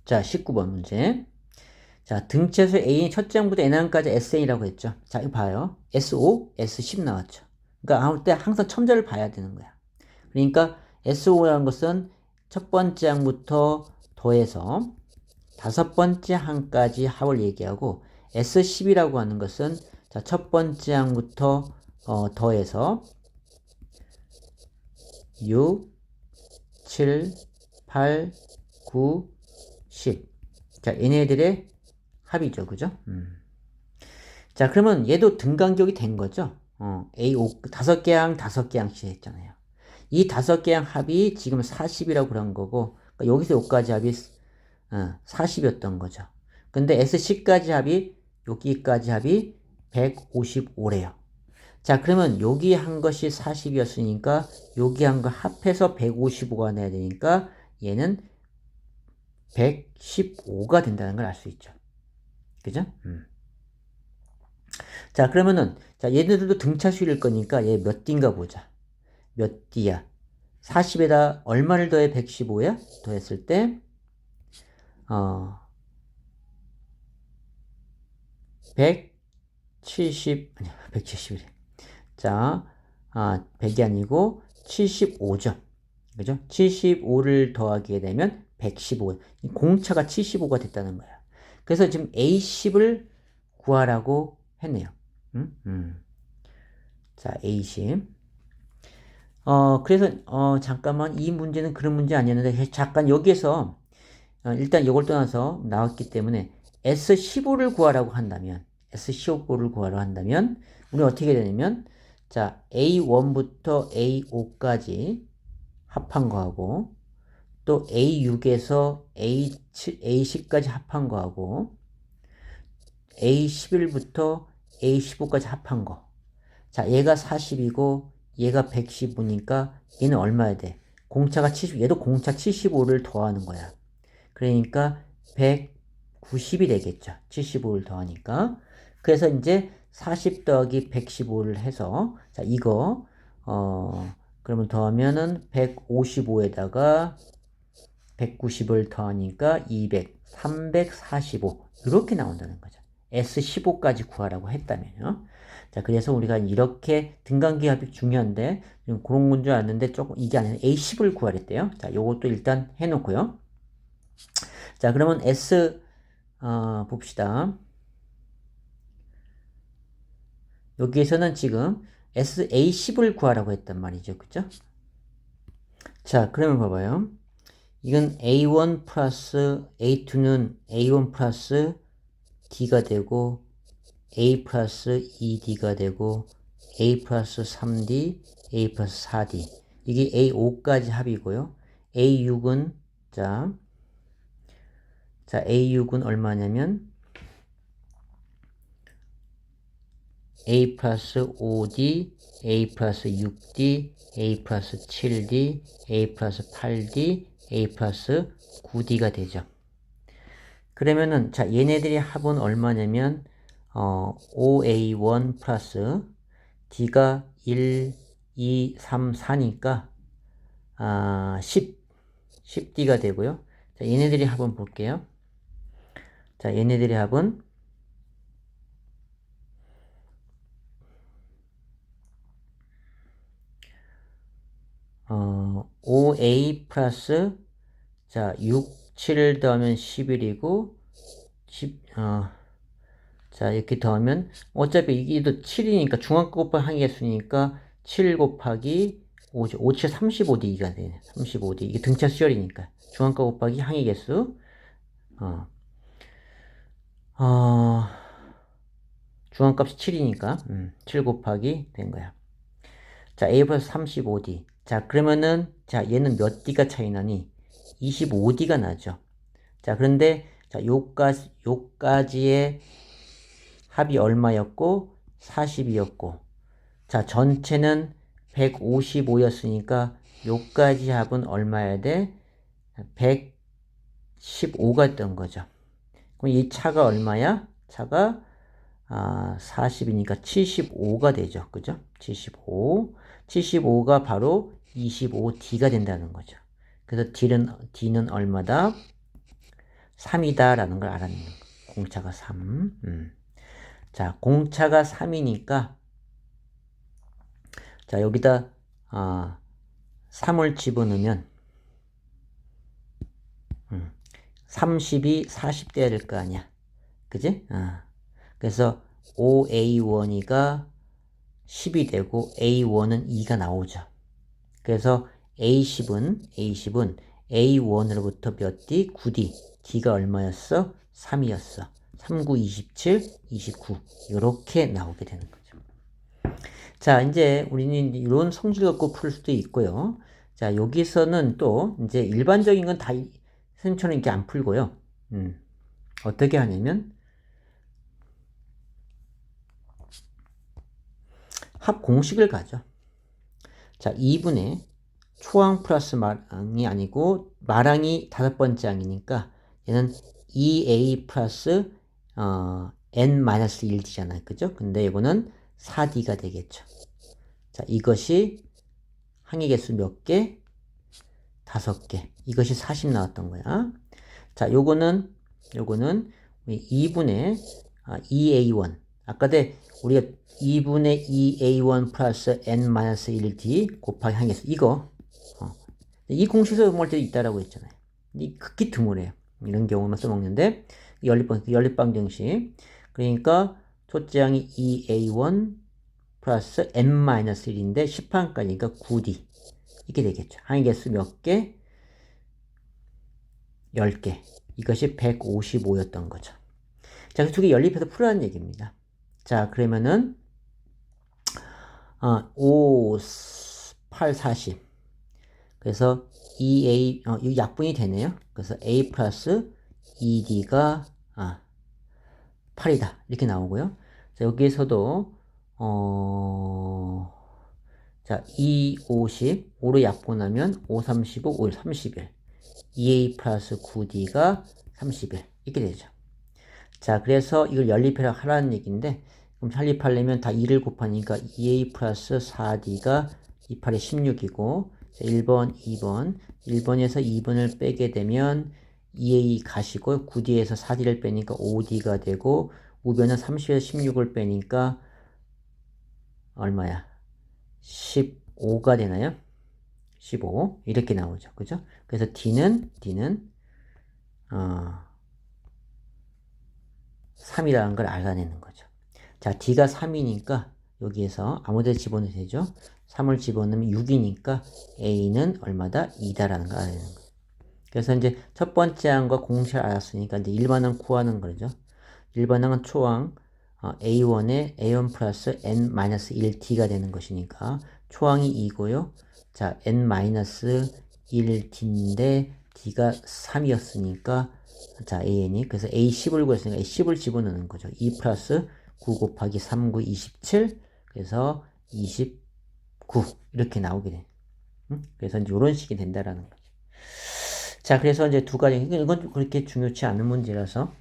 자, 19번 문제. 자, 등차수 A의 첫 장부터 N항까지 SN이라고 했죠. 자, 이거 봐요. SO, S10 나왔죠. 그러니까 아무 때 항상 첨자를 봐야 되는 거야. 그러니까 SO라는 것은 첫 번째 항부터 더해서 다섯 번째 항까지 합을 얘기하고 S10이라고 하는 것은 자, 첫 번째 항부터 더해서 6, 7, 8, 9, 10. 자, 얘네들의 합이죠. 그죠? 자, 그러면 얘도 등간격이 된 거죠. A5, 다섯 개 항씩 했잖아요. 이 다섯 개 항 합이 지금 40이라고 그런 거고, 그러니까 여기서 여기까지 합이 40이었던 거죠. 근데 S10까지 합이, 여기까지 합이 155래요. 자, 그러면 여기 한 것이 40이었으니까 여기 한 거 합해서 155가 나야 되니까 얘는 115가 된다는 걸 알 수 있죠. 그죠? 자, 그러면은 자, 얘네들도 등차수일 거니까 얘 몇 D인가 보자. 몇 D야? 40에다 얼마를 더해 115야? 더했을 때 170 아니야, 170이래. 자, 100이 아니고 75죠. 그죠? 75를 더하게 되면 115. 공차가 75가 됐다는 거야. 그래서 지금 A10을 구하라고 했네요. 자, A10. 그래서, 잠깐만, 이 문제는 그런 문제 아니었는데, 잠깐 여기에서, 일단 이걸 떠나서 나왔기 때문에, S15를 구하라고 한다면, S15를 구하라고 한다면, 우리는 어떻게 되냐면, 자, A1부터 A5까지 합한 거하고, 또 A6에서 A10까지 합한 거하고, A11부터 A15까지 합한 거. 자, 얘가 40이고, 얘가 115니까 얘는 얼마야 돼? 공차가 70, 얘도 공차 75를 더하는 거야. 그러니까 190이 되겠죠. 75를 더하니까. 그래서 이제 40 더하기 115를 해서, 자, 이거, 그러면 더하면은 155에다가 190을 더하니까 200, 345. 이렇게 나온다는 거죠. S15까지 구하라고 했다면요. 자, 그래서 우리가 이렇게 등간기압이 중요한데, 그런 건 줄 알았는데, 조금 이게 아니라 A10을 구하랬대요. 자, 요것도 일단 해놓고요. 자, 그러면 S, 봅시다. 여기에서는 지금 A10을 구하라고 했단 말이죠. 그죠? 자, 그러면 봐봐요. 이건 A1 플러스 A2는 A1 플러스 D가 되고, A 플러스 2D가 되고, A 플러스 3D, A 플러스 4D. 이게 A5까지 합이고요. A6은, 자, A6은 얼마냐면, A 플러스 5D, A 플러스 6D, A 플러스 7D, A 플러스 8D, A 플러스 9D가 되죠. 그러면은, 자, 얘네들이 합은 얼마냐면, 5A1 플러스 D가 1, 2, 3, 4니까 10D가 되고요. 자, 얘네들이 합은 볼게요. 자, 얘네들의 합은 5A 플러스 자, 6, 7을 더하면 11이고 10, 자, 이렇게 더하면 어차피 이게 7이니까 중앙 곱하기 항의계수니까 7 곱하기 5죠. 5, 7, 35D가 되네. 35D. 이게 등차 수열이니까. 중앙가 곱하기 항의계수. 중앙값이 7이니까 7 곱하기 된 거야. 자, A 플러스 35D. 자, 그러면은 자, 얘는 몇 D가 차이 나니? 25D가 나죠. 자, 그런데 자, 요까지의 합이 얼마였고 40이었고 자, 전체는 155였으니까 요까지 합은 얼마여야 돼? 115가 된 거죠. 그럼 이 차가 얼마야? 차가 40이니까 75가 되죠. 그죠? 75. 75가 바로 25D가 된다는 거죠. 그래서 D는 얼마다? 3이다 라는 걸 알았는 거. 공차가 3. 자, 공차가 3이니까 자, 여기다 3을 집어넣으면 30이 40돼야 될 거 아니야. 그지? 그래서 5A1이가 10이 되고 A1은 2가 나오죠. 그래서 A10은 A1으로부터 몇 D? 9D. D가 얼마였어? 3이었어. 3, 9, 27, 29. 이렇게 나오게 되는 거죠. 자, 이제 우리는 이런 성질 갖고 풀 수도 있고요. 자, 여기서는 또 이제 일반적인 건 다 선생님처럼 이렇게 안 풀고요. 어떻게 하냐면 합 공식을 가죠. 자, 2분의 초항 플러스 마랑이 아니고 마랑이 5번째 항이니까 얘는 2a 플러스 n-1d잖아요. 그죠? 근데 이거는 4d가 되겠죠. 자, 이것이 항의 개수 몇 개? 5개. 이것이 40 나왔던 거야. 자, 요거는 2분의 2a1. 아까 우리가 2분의 2a1 플러스 n-1d 곱하기 항의 개수. 이 공식에서 볼 때도 있다라고 했잖아요. 극히 드물어요. 이런 경우만 써먹는데 연립방정식. 그러니까 첫째 항이 2a1 플러스 n-1인데 10항까지니까 9d 이렇게 되겠죠. 항의 개수 몇 개? 10개. 이것이 155였던 거죠. 자, 그 두 개 연립해서 풀라는 얘기입니다. 자, 그러면은 5, 8, 40. 그래서 2a, 이 약분이 되네요. 그래서 a 플러스 2d가 8이다. 이렇게 나오고요. 자, 여기에서도 자, 2, 50, 5로 약분하면 5, 35, 5, 31. 2a 플러스 9d가 31. 이렇게 되죠. 자, 그래서 이걸 연립해라 하라는 얘기인데, 그럼 연립하려면 다 2를 곱하니까 2a 플러스 4d가 2, 8에 16이고, 자, 1번, 2번. 1번에서 2번을 빼게 되면 2a 가시고, 9d에서 4d를 빼니까 5d가 되고, 우변은 30에서 16을 빼니까 얼마야? 15가 되나요? 15. 이렇게 나오죠. 그죠? 그래서 D는 3이라는 걸 알아내는 거죠. 자, D가 3이니까 여기에서 아무 데 집어넣어도 되죠. 3을 집어넣으면 6이니까 A는 얼마다? 2다라는 걸 알아내는 거죠. 그래서 이제 첫 번째 항과 공차를 알았으니까 이제 일반항 구하는 거죠. 일반항은 초항 A1에 A1 플러스 N-1D가 되는 것이니까 초항이 2고요. 자, N-1D인데 D가 3이었으니까 자, AN이 그래서 A10을 구했으니까 A10을 집어넣는 거죠. 2 플러스 9 곱하기 3, 9, 27 그래서 29 이렇게 나오게 돼. 그래서 이제 이런 식이 된다라는 거죠. 자, 그래서 이제 두 가지 이건 그렇게 중요치 않은 문제라서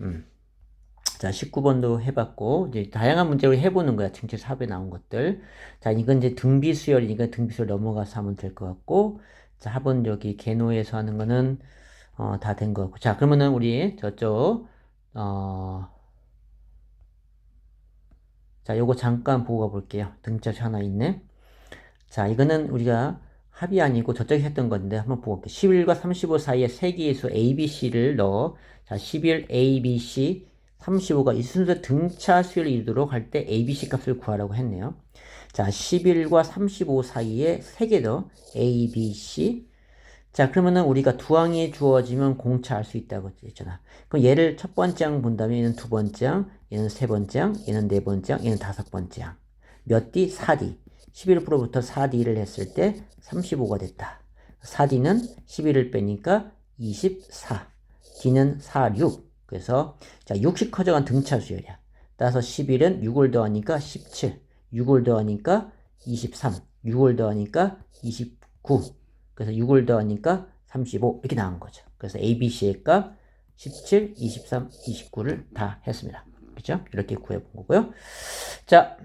자, 19번도 해봤고, 이제 다양한 문제를 해보는 거야. 전체 4배 나온 것들. 자, 이건 이제 등비수열이니까 등비수열 넘어가서 하면 될 것 같고, 자, 합은 여기 개노에서 하는 거는, 다 된 것 같고. 자, 그러면은 우리 저쪽, 자, 요거 잠깐 보고 가볼게요. 등차수 하나 있네. 자, 이거는 우리가 합이 아니고 저쪽에 했던 건데, 한번 보고 볼게요. 11과 35 사이에 세 개의 수 A, B, C를 넣어. 자, 11, A, B, C, 35가 이 순서 등차 수열을 이루도록 할 때 A, B, C 값을 구하라고 했네요. 자, 11과 35 사이에 세 개 더 A, B, C. 자, 그러면은 우리가 두 항이 주어지면 공차 알 수 있다고 했잖아. 그럼 얘를 첫 번째 항 본다면 얘는 두 번째 항, 얘는 세 번째 항, 얘는 네 번째 항, 얘는 다섯 번째 항. 몇 D? 4D. 11%부터 4D를 했을 때 35가 됐다. 4D는 11을 빼니까 24. D는 4, 6. 그래서 자 60 커져간 등차 수열이야. 따라서 11은 6을 더하니까 17. 6을 더하니까 23. 6을 더하니까 29. 그래서 6을 더하니까 35 이렇게 나온 거죠. 그래서 ABC의 값 17, 23, 29를 다 했습니다. 그죠? 이렇게 구해본 거고요. 자,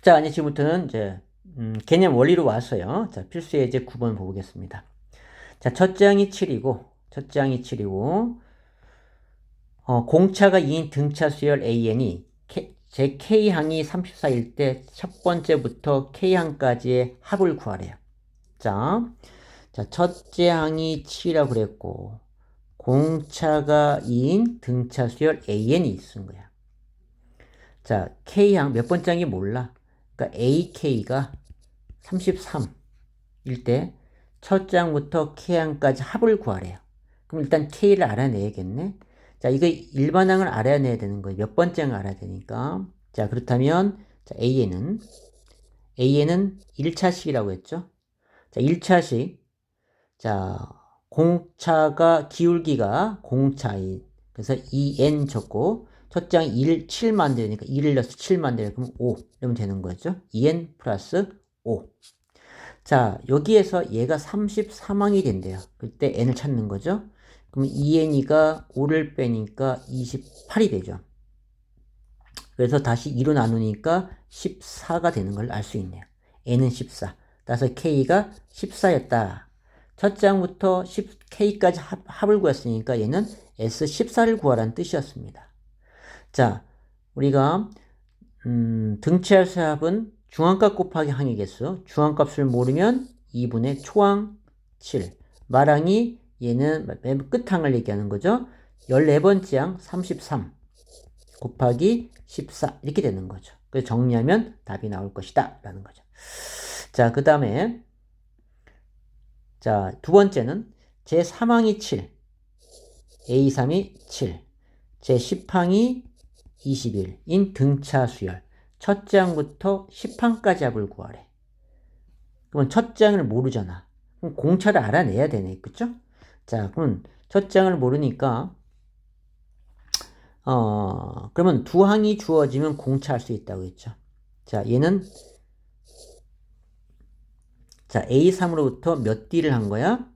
자, 이제 지금부터는 이제 개념 원리로 왔어요. 자, 필수 예제 9번 보겠습니다. 자, 첫째 항이 7이고, 공차가 2인 등차 수열 AN이 제 K항이 34일 때 첫 번째부터 K항까지의 합을 구하래요. 자, 첫째 항이 7이라고 그랬고, 공차가 2인 등차 수열 AN이 있은 거야. 자, K항 몇 번째 항이 몰라. 그러니까 AK가 33일 때 첫 장부터 K항까지 합을 구하래요. 그럼 일단 K를 알아내야겠네. 자, 이거 일반항을 알아내야 되는 거예요. 몇 번째 항을 알아야 되니까. 자, 그렇다면 자, AN은 1차식이라고 했죠. 자, 1차식. 자, 공차가 기울기가 공차인. 그래서 2n 적고 첫 장이 7 만들니까 2를 넣어서 7 만들어. 그럼 5 이러면 되는 거죠. 2n 플러스 5. 자, 여기에서 얘가 33항이 된대요. 그때 n을 찾는 거죠. 그럼 2n이가 5를 빼니까 28이 되죠. 그래서 다시 2로 나누니까 14가 되는 걸 알 수 있네요. n은 14. 따라서 k가 14였다. 첫 장부터 k까지 합을 구했으니까 얘는 S14를 구하라는 뜻이었습니다. 자, 우리가 등차수 합은 중앙값 곱하기 항의 개수. 중앙값을 모르면 2분의 초항 7. 마랑이 얘는 맨 끝항을 얘기하는 거죠. 14번째 항 33 곱하기 14 이렇게 되는 거죠. 그래서 정리하면 답이 나올 것이다 라는 거죠. 자, 그 다음에 자, 두 번째는 제3항이 7, A3이 7, 제10항이 21인 등차 수열. 첫째 항부터 10항까지 합을 구하래. 그러면 첫째 항을 모르잖아. 그럼 공차를 알아내야 되네. 그쵸? 자, 그럼 첫째 항을 모르니까 그러면 두 항이 주어지면 공차할 수 있다고 했죠. 자, 얘는 자, A3으로부터 몇 D를 한 거야?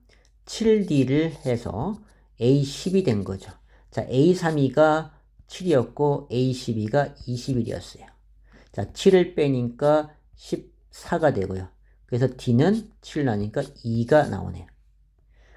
7D를 해서 A10이 된 거죠. 자, A32가 7이었고 A12가 21이었어요. 자, 7을 빼니까 14가 되고요. 그래서 D는 7 나니까 2가 나오네요.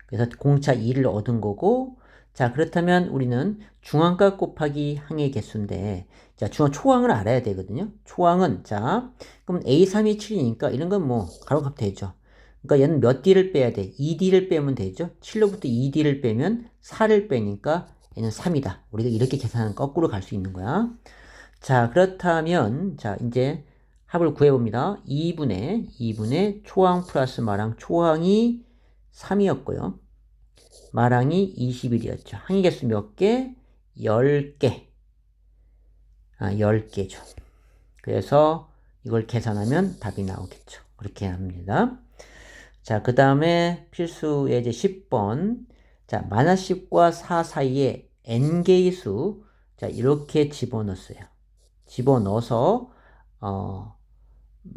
그래서 공차 2를 얻은 거고, 자, 그렇다면 우리는 중항값 곱하기 항의 개수인데, 자, 초항을 알아야 되거든요. 초항은, 자, 그럼 A3이 7이니까 이런 건 뭐, 가로값 되죠. 그러니까 얘는 몇 D를 빼야 돼? 2D를 빼면 되죠. 7로부터 2D를 빼면 4를 빼니까 얘는 3이다. 우리가 이렇게 계산하면 거꾸로 갈 수 있는 거야. 자, 그렇다면, 자, 이제 합을 구해봅니다. 2분의 초항 플러스 마랑 초항이 3이었고요. 마랑이 21이었죠. 항의 개수 몇 개? 10개. 10개죠. 그래서 이걸 계산하면 답이 나오겠죠. 그렇게 합니다. 자, 그 다음에 필수 예제 10번. 자, -10과 4 사이에 n개의 수. 자, 이렇게 집어넣었어요. 집어넣어서,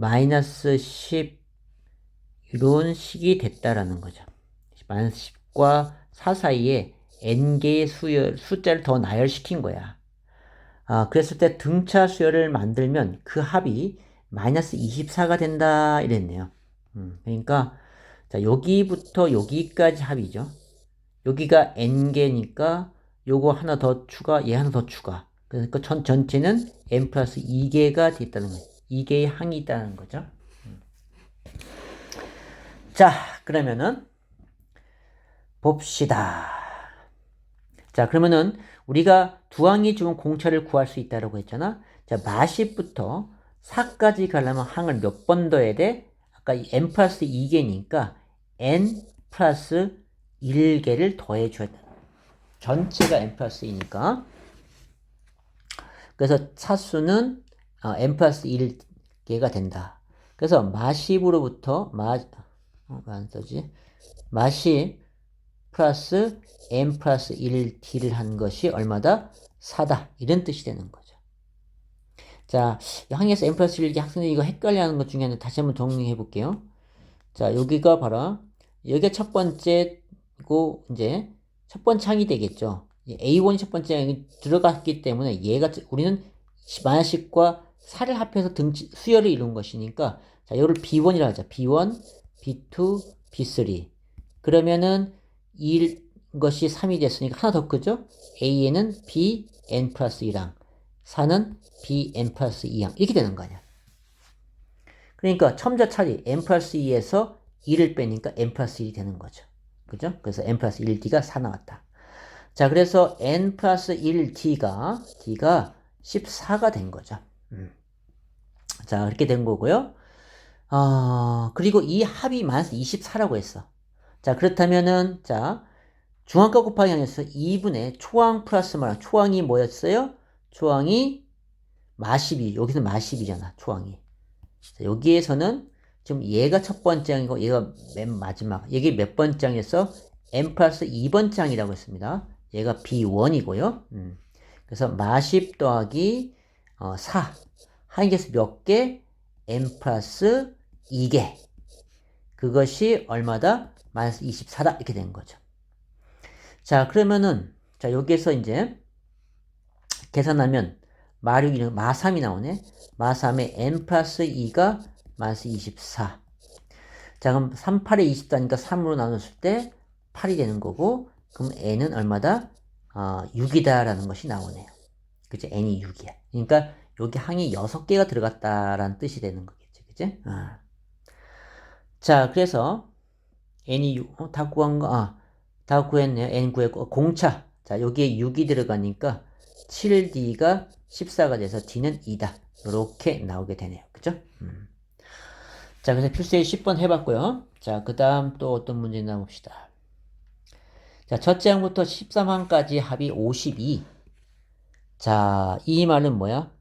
-10 이런 식이 됐다라는 거죠. -10과 4 사이에 n개의 숫자를 더 나열시킨 거야. 그랬을 때 등차 수열을 만들면 그 합이 -24가 된다 이랬네요. 그러니까 자, 여기부터 여기까지 합이죠. 여기가 n개니까 요거 하나 더 추가, 얘 하나 더 추가. 그러니까 전체는 n 플러스 2개가 됐다는 거예요. 2개의 항이 있다는 거죠. 자, 그러면은 봅시다. 자, 그러면은 우리가 두 항이 주면 공차를 구할 수 있다라고 했잖아. 자, 마십부터 4까지 가려면 항을 몇 번 더해야 돼? 아까 n 플러스 2개니까 n 플러스 1개를 더해줘야 돼. 전체가 n 플러스 2니까. 그래서 차수는 n 플러스 1개가 된다. 그래서 마십으로부터 안 써지? 마십 플러스 n 플러스 1t를 한 것이 얼마다? 4다. 이런 뜻이 되는 거죠. 자, 항에서 n 플러스 1기 학생들이 이거 헷갈려하는 것 중에 하나 다시 한번 정리해 볼게요. 자, 여기가 바로 여기가 첫 번째고 이제 첫 번째 항이 되겠죠. A1이 첫 번째 항이 들어갔기 때문에 얘가 우리는 -10과 4를 합해서 수열을 이룬 것이니까 자, 이거를 B1이라 하자. B1, B2, B3. 그러면은 이것이 3이 됐으니까 하나 더 크죠? A에는 B, N 플러스 1항, 4는 B, N 플러스 2항 이렇게 되는 거 아니야. 그러니까 첨자 차례 N 플러스 2에서 2를 빼니까 N 플러스 1이 되는 거죠. 그죠? 그래서 N 플러스 1D가 4 나왔다. 자, 그래서 N 플러스 1D가 14가 된 거죠. 자, 그렇게 된 거고요. 그리고 이 합이 -24라고 했어. 자, 그렇다면은, 자, 중항값 곱하기 항에서 2분의 초항 플러스 마랑, 초항이 뭐였어요? 초항이 -12, 여기서 -12잖아, 초항이. 자, 여기에서는 지금 얘가 첫 번째 항이고 얘가 맨 마지막, 얘게 몇 번째 항에서 n 플러스 2번째 항이라고 했습니다. 얘가 B1이고요. 그래서 -10 더하기 4, 항에서 몇 개? n 플러스 2개. 그것이 얼마다? -24다. 이렇게 된 거죠. 자, 그러면은, 자, 여기에서 이제 계산하면 마3이 나오네. 마3에 n 플러스 2가 -24. 자, 그럼 3, 8에 24니까 3으로 나눴을 때 8이 되는 거고, 그럼 n은 얼마다? 6이다라는 것이 나오네요. 그죠? n이 6이야. 그러니까 여기 항이 6개가 들어갔다라는 뜻이 되는 거겠죠. 그죠? 자, 그래서 n이 6, 다 구한 거, 다 구했네요. n 구했고, 공차. 자, 여기에 6이 들어가니까 7d가 14가 돼서 d는 2다. 이렇게 나오게 되네요. 그죠? 자, 그래서 필수의 10번 해봤고요. 자, 그 다음 또 어떤 문제 있나 봅시다. 자, 첫째 항부터 13항까지 합이 52. 자, 이 말은 뭐야?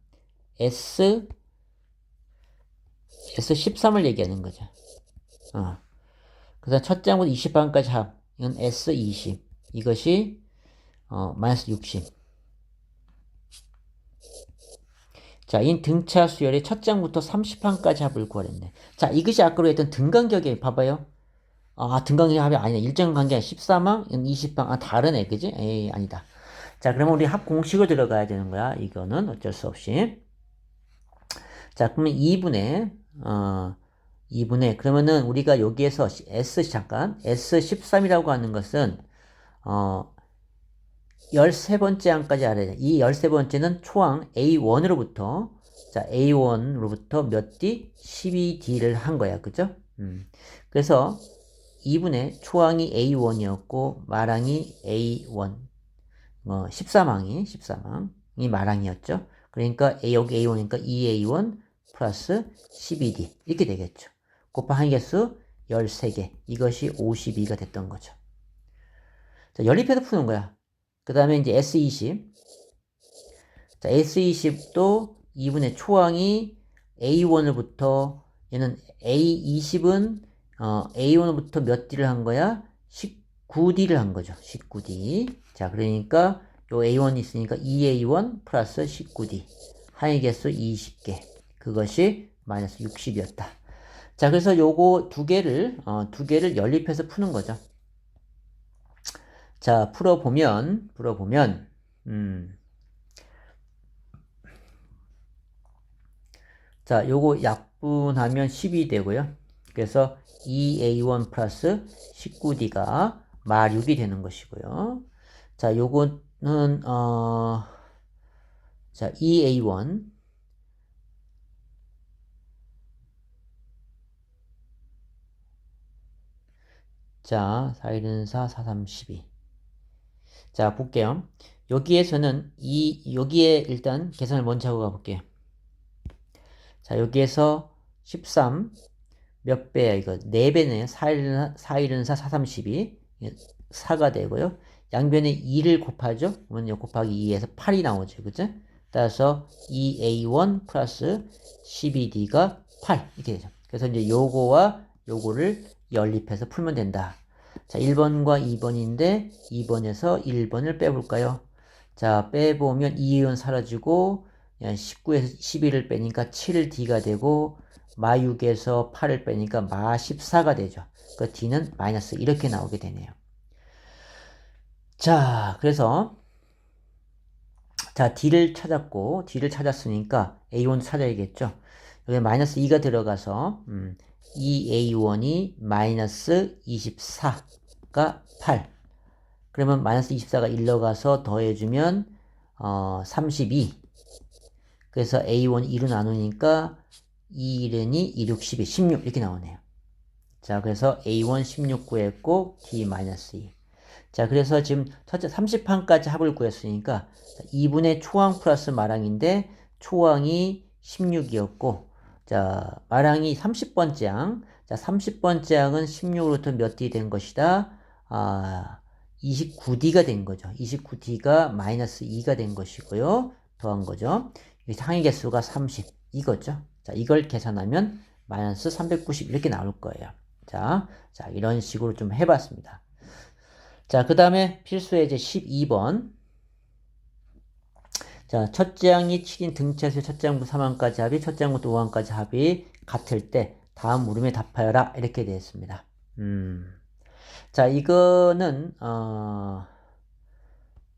S13을 얘기하는 거죠. 그래서 첫째 항부터 20항까지 합. 이건 S20. 이것이, 마이너스 60. 자, 인 등차 수열의 첫 장부터 30항까지 합을 구하랬네. 자, 이것이 아까로 했던 등간격에 봐봐요. 등간격 합이 아니네. 일정 관계 13항, 20항. 다르네. 그지? 에이, 아니다. 자, 그러면 우리 합 공식을 들어가야 되는 거야. 이거는 어쩔 수 없이. 자, 그러면 2분의, 그러면은 우리가 여기에서 S13이라고 하는 것은, 13번째 항까지 알아야 돼. 이 13번째는 초항 A1으로부터, 자, A1으로부터 몇 D? 12D를 한 거야. 그죠? 그래서 2분의 초항이 A1이었고, 마랑이 A1, 13항이 마랑이었죠. 그러니까 여기 A1이니까 2A1 플러스 12D. 이렇게 되겠죠. 곱한 항개수 13개. 이것이 52가 됐던 거죠. 자, 연립해서 푸는 거야. 그 다음에 이제 S20. 자, S20도 2분의 초항이 A1으로부터, 얘는 A20은, A1으로부터 몇 D를 한 거야? 19D를 한 거죠. 19D. 자, 그러니까 요 A1이 있으니까 2A1 플러스 19D. 항의 개수 20개. 그것이 마이너스 60이었다. 자, 그래서 요거 두 개를 연립해서 푸는 거죠. 자, 풀어보면, 자, 요거 약분하면 10이 되고요. 그래서 2A1 플러스 19D가 마 6이 되는 것이고요. 자, 요거는, 자, 2A1. 자, 4, 1은 4, 4, 3, 12. 자, 볼게요. 여기에서는 여기에 일단 계산을 먼저 하고 가볼게요. 자, 여기에서 13, 몇 배야, 이거? 4배네요. 4일은 4, 4, 3, 12. 4가 되고요. 양변에 2를 곱하죠? 그러면 곱하기 2에서 8이 나오죠. 그죠? 따라서 2A1 플러스 12D가 8. 이렇게 되죠. 그래서 이제 요거와 요거를 연립해서 풀면 된다. 자, 1번과 2번인데 2번에서 1번을 빼볼까요? 자, 빼보면 2은 사라지고 19에서 12를 빼니까 7D가 되고 마 6에서 8을 빼니까 마 14가 되죠. 그 D는 마이너스 이렇게 나오게 되네요. 자, 그래서 자, D를 찾았으니까 A1 찾아야겠죠. 여기 마이너스 2가 들어가서 2A1이 마이너스 24가 8. 그러면 마이너스 24가 1로 가서 더해주면 32. 그래서 A1 2로 나누니까 2일은이 2, 6, 12, 16 이렇게 나오네요. 자, 그래서 A1 16 구했고 D-2. 자, 그래서 지금 첫째 30항까지 합을 구했으니까 2분의 초항 플러스 마랑인데 초항이 16이었고 자, 마랑이 30번째 항. 자, 30번째 항은 16으로부터 몇 D 된 것이다? 29D가 된 거죠. 29D가 마이너스 2가 된 것이고요. 더한 거죠. 항의 개수가 30 이거죠. 자, 이걸 계산하면 마이너스 390 이렇게 나올 거예요. 자, 이런 식으로 좀 해봤습니다. 자, 그 다음에 필수의 이제 12번. 자, 첫째 항이 7인 등차수 첫째 항부터 3항까지 합이, 첫째 항부터 5항까지 합이 같을 때 다음 물음에 답하여라. 이렇게 되어 있습니다. 자, 이거는,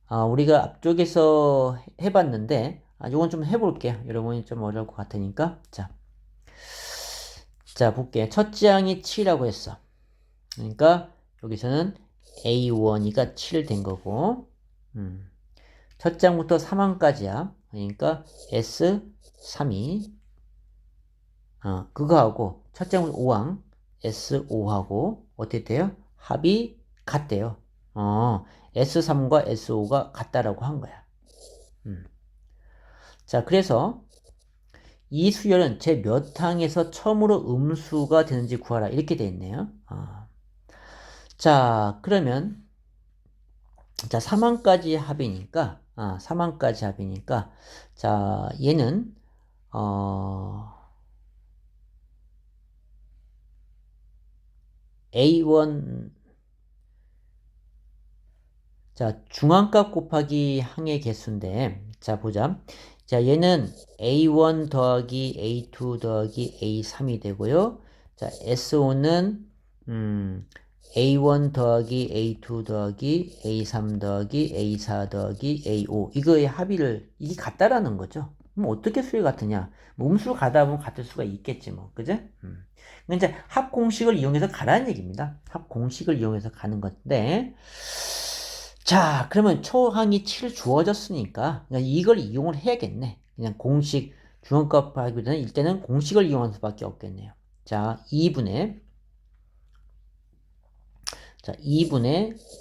우리가 앞쪽에서 해봤는데, 이건 좀 해볼게요. 여러분이 좀 어려울 것 같으니까. 자, 볼게요. 첫째 항이 7이라고 했어. 그러니까 여기서는 A1이가 7 된 거고, 첫째 항부터 3항까지야. 그러니까 S3이, 그거하고, 첫째 항부터 5항, SO하고 어떻게 돼요? 합이 같대요. S3과 SO가 같다라고 한 거야. 자, 그래서 이 수열은 제 몇 항에서 처음으로 음수가 되는지 구하라. 이렇게 돼 있네요. 자, 그러면 자, 3항까지 합이니까 3항까지 합이니까 자, 얘는 A1 자, 중앙값 곱하기 항의 개수인데 자, 보자. 자, 얘는 A1 더하기 A2 더하기 A3이 되고요. 자, SO는 A1 더하기 A2 더하기 A3 더하기 A4 더하기 A5 이거의 합의를 이게 같다라는 거죠. 그럼 어떻게 수이 같으냐? 뭐 음수 가다 보면 같을 수가 있겠지 뭐, 그죠? 이제 합 공식을 이용해서 가라는 얘기입니다. 합 공식을 이용해서 가는 건데, 자, 그러면 초항이 7 주어졌으니까 그냥 이걸 이용을 해야겠네. 그냥 공식 중앙값 하기보다는 일단은 공식을 이용할 수밖에 없겠네요. 자, 2분의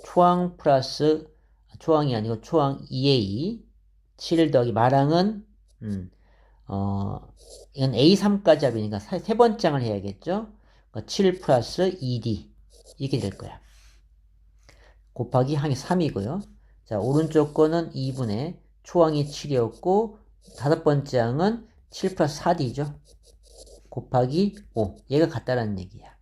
초항 플러스 초항이 아니고 초항 2A 7 더하기 마랑은 이건 A3까지 합이니까 세 번째 항을 해야겠죠. 그러니까 7 플러스 2D 이렇게 될 거야. 곱하기 항이 3이고요. 자, 오른쪽 거는 2분의 초항이 7이었고 다섯 번째 항은 7 플러스 4D죠. 곱하기 5. 얘가 같다라는 얘기야.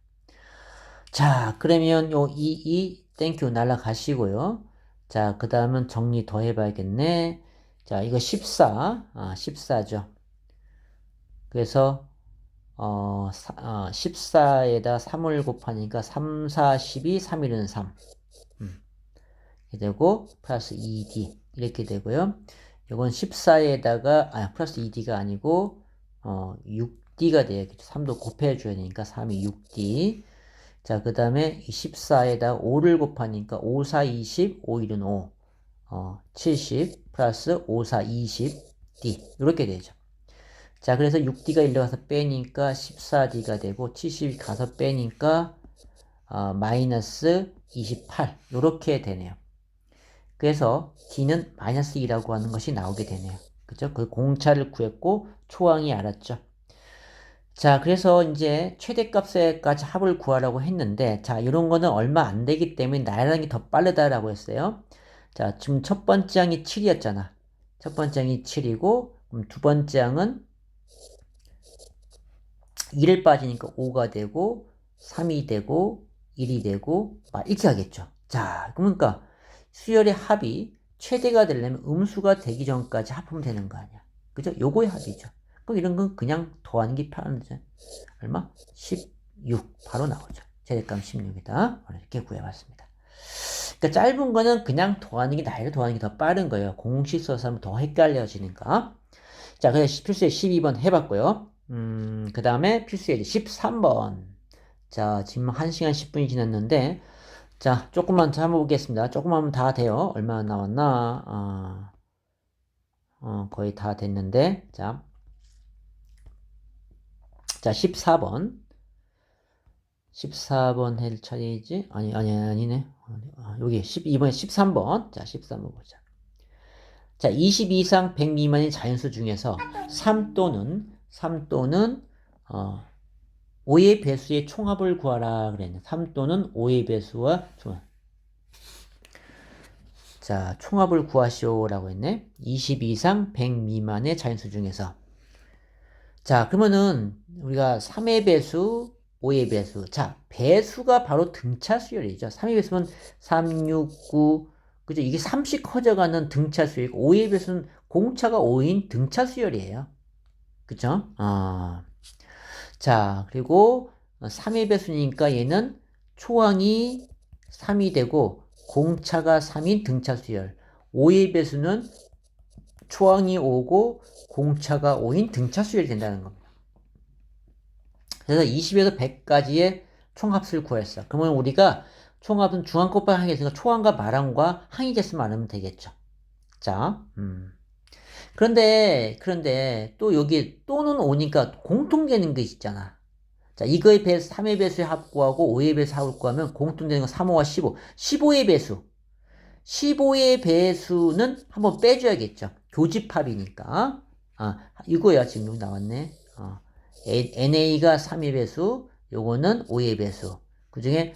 자, 그러면 요 2 땡큐 날라가시고요. 자, 그 다음은 정리 더 해봐야겠네. 자, 이거 14. 14죠. 그래서 14에다 3을 곱하니까 3, 4, 12, 3, 1은 3. 이렇게 되고 플러스 2D 이렇게 되고요. 이건 14에다가 플러스 2D가 아니고 6D가 돼야겠죠. 3도 곱해줘야 되니까 3이 6D. 자, 그 다음에 14에다 5를 곱하니까 5, 4, 20, 5, 1은 5. 70 플러스 5, 4, 20D 이렇게 되죠. 자, 그래서 6D가 1로 가서 빼니까 14D가 되고 70이 가서 빼니까 마이너스 28 이렇게 되네요. 그래서 D는 마이너스 2라고 하는 것이 나오게 되네요. 그죠? 그 공차를 구했고 초항이 알았죠. 자, 그래서 이제 최대값에까지 합을 구하라고 했는데 자, 이런 거는 얼마 안 되기 때문에 나열하는 게 더 빠르다라고 했어요. 자, 지금 첫 번째 항이 7이었잖아. 첫 번째 항이 7이고 그럼 두 번째 항은 1을 빠지니까 5가 되고 3이 되고 1이 되고 막 이렇게 하겠죠. 자, 그러니까 수열의 합이 최대가 되려면 음수가 되기 전까지 합하면 되는 거 아니야. 그죠? 요거의 합이죠. 그럼 이런 건 그냥 더하는 게 편하죠. 얼마? 16 바로 나오죠. 최대값 16이다. 이렇게 구해봤습니다. 그러니까 짧은 거는 그냥 더하는 게 나이를 더하는 게 더 빠른 거예요. 공식 써서 하면 더 헷갈려지니까. 자, 그래서 필수에 12번 해봤고요. 그 다음에 필수에 13번. 자, 지금 1시간 10분이 지났는데, 자, 조금만 더 한번 보겠습니다. 조금만 하면 다 돼요. 얼마나 나왔나? 거의 다 됐는데, 자, 14번. 14번 할 차례이지? 아니네. 여기 12번에 13번. 자, 13번 보자. 자, 20 이상 100 미만의 자연수 중에서 3 또는 5의 배수의 총합을 구하라 그랬네. 3 또는 5의 배수와 총합. 자, 총합을 구하시오라고 했네. 20 이상 100 미만의 자연수 중에서. 자, 그러면은 우리가 3의 배수, 5의 배수. 자, 배수가 바로 등차 수열이죠. 3의 배수는 3, 6, 9. 그죠? 이게 3씩 커져가는 등차 수열이고 5의 배수는 공차가 5인 등차 수열이에요. 그죠? 자, 그리고 3의 배수니까 얘는 초항이 3이 되고 공차가 3인 등차 수열. 5의 배수는 초항이 5고 공차가 5인 등차 수열이 된다는 겁니다. 그래서 20에서 100까지의 총합수를 구했어. 그러면 우리가 총합은 중앙 곱하기 항이 있으니까 초항과 마랑과 항이 됐으면 안 하면 되겠죠. 자, 그런데 또 여기 또는 오니까 공통되는 게 있잖아. 자, 이거의 배수, 3의 배수의 합 구하고 5의 배수 합을 구하면 공통되는 건 3, 5와 15. 15의 배수. 15의 배수는 한번 빼줘야겠죠. 교집합이니까. 이거야. 지금 여기 나왔네. NA가 3의 배수, 요거는 5의 배수. 그 중에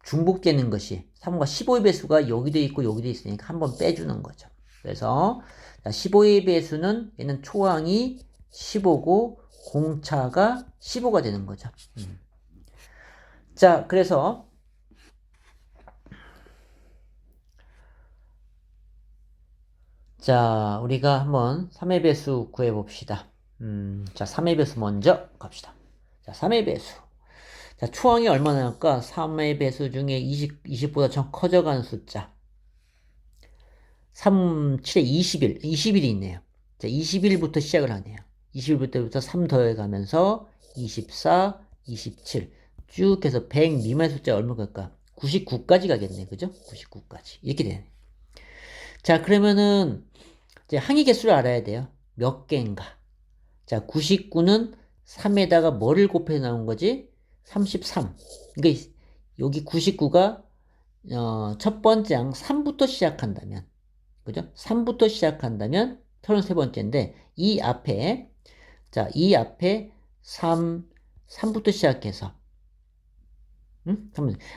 중복되는 것이 3과 15의 배수가 여기도 있고 여기도 있으니까 한번 빼주는 거죠. 그래서 15의 배수는 얘는 초항이 15고 공차가 15가 되는 거죠. 자, 그래서 자, 우리가 한번 3의 배수 구해 봅시다. 자, 3의 배수 먼저 갑시다. 자, 3의 배수. 자, 초항이 얼마나 할까? 3의 배수 중에 20보다 좀 커져가는 숫자. 3, 7에 21. 20일이 있네요. 자, 21부터 시작을 하네요. 21부터 3 더해가면서 24, 27. 쭉 해서 100 미만 숫자 얼마 갈까? 99까지 가겠네. 그죠? 99까지. 이렇게 되네. 자, 그러면은 이제 항의 개수를 알아야 돼요. 몇 개인가? 자, 99는 3에다가 뭐를 곱해서 나온 거지? 33. 그러니까 여기 99가 첫 번째 항 3부터 시작한다면, 그죠? 3부터 시작한다면 33번째인데 이 앞에 자, 이 앞에 3부터 시작해서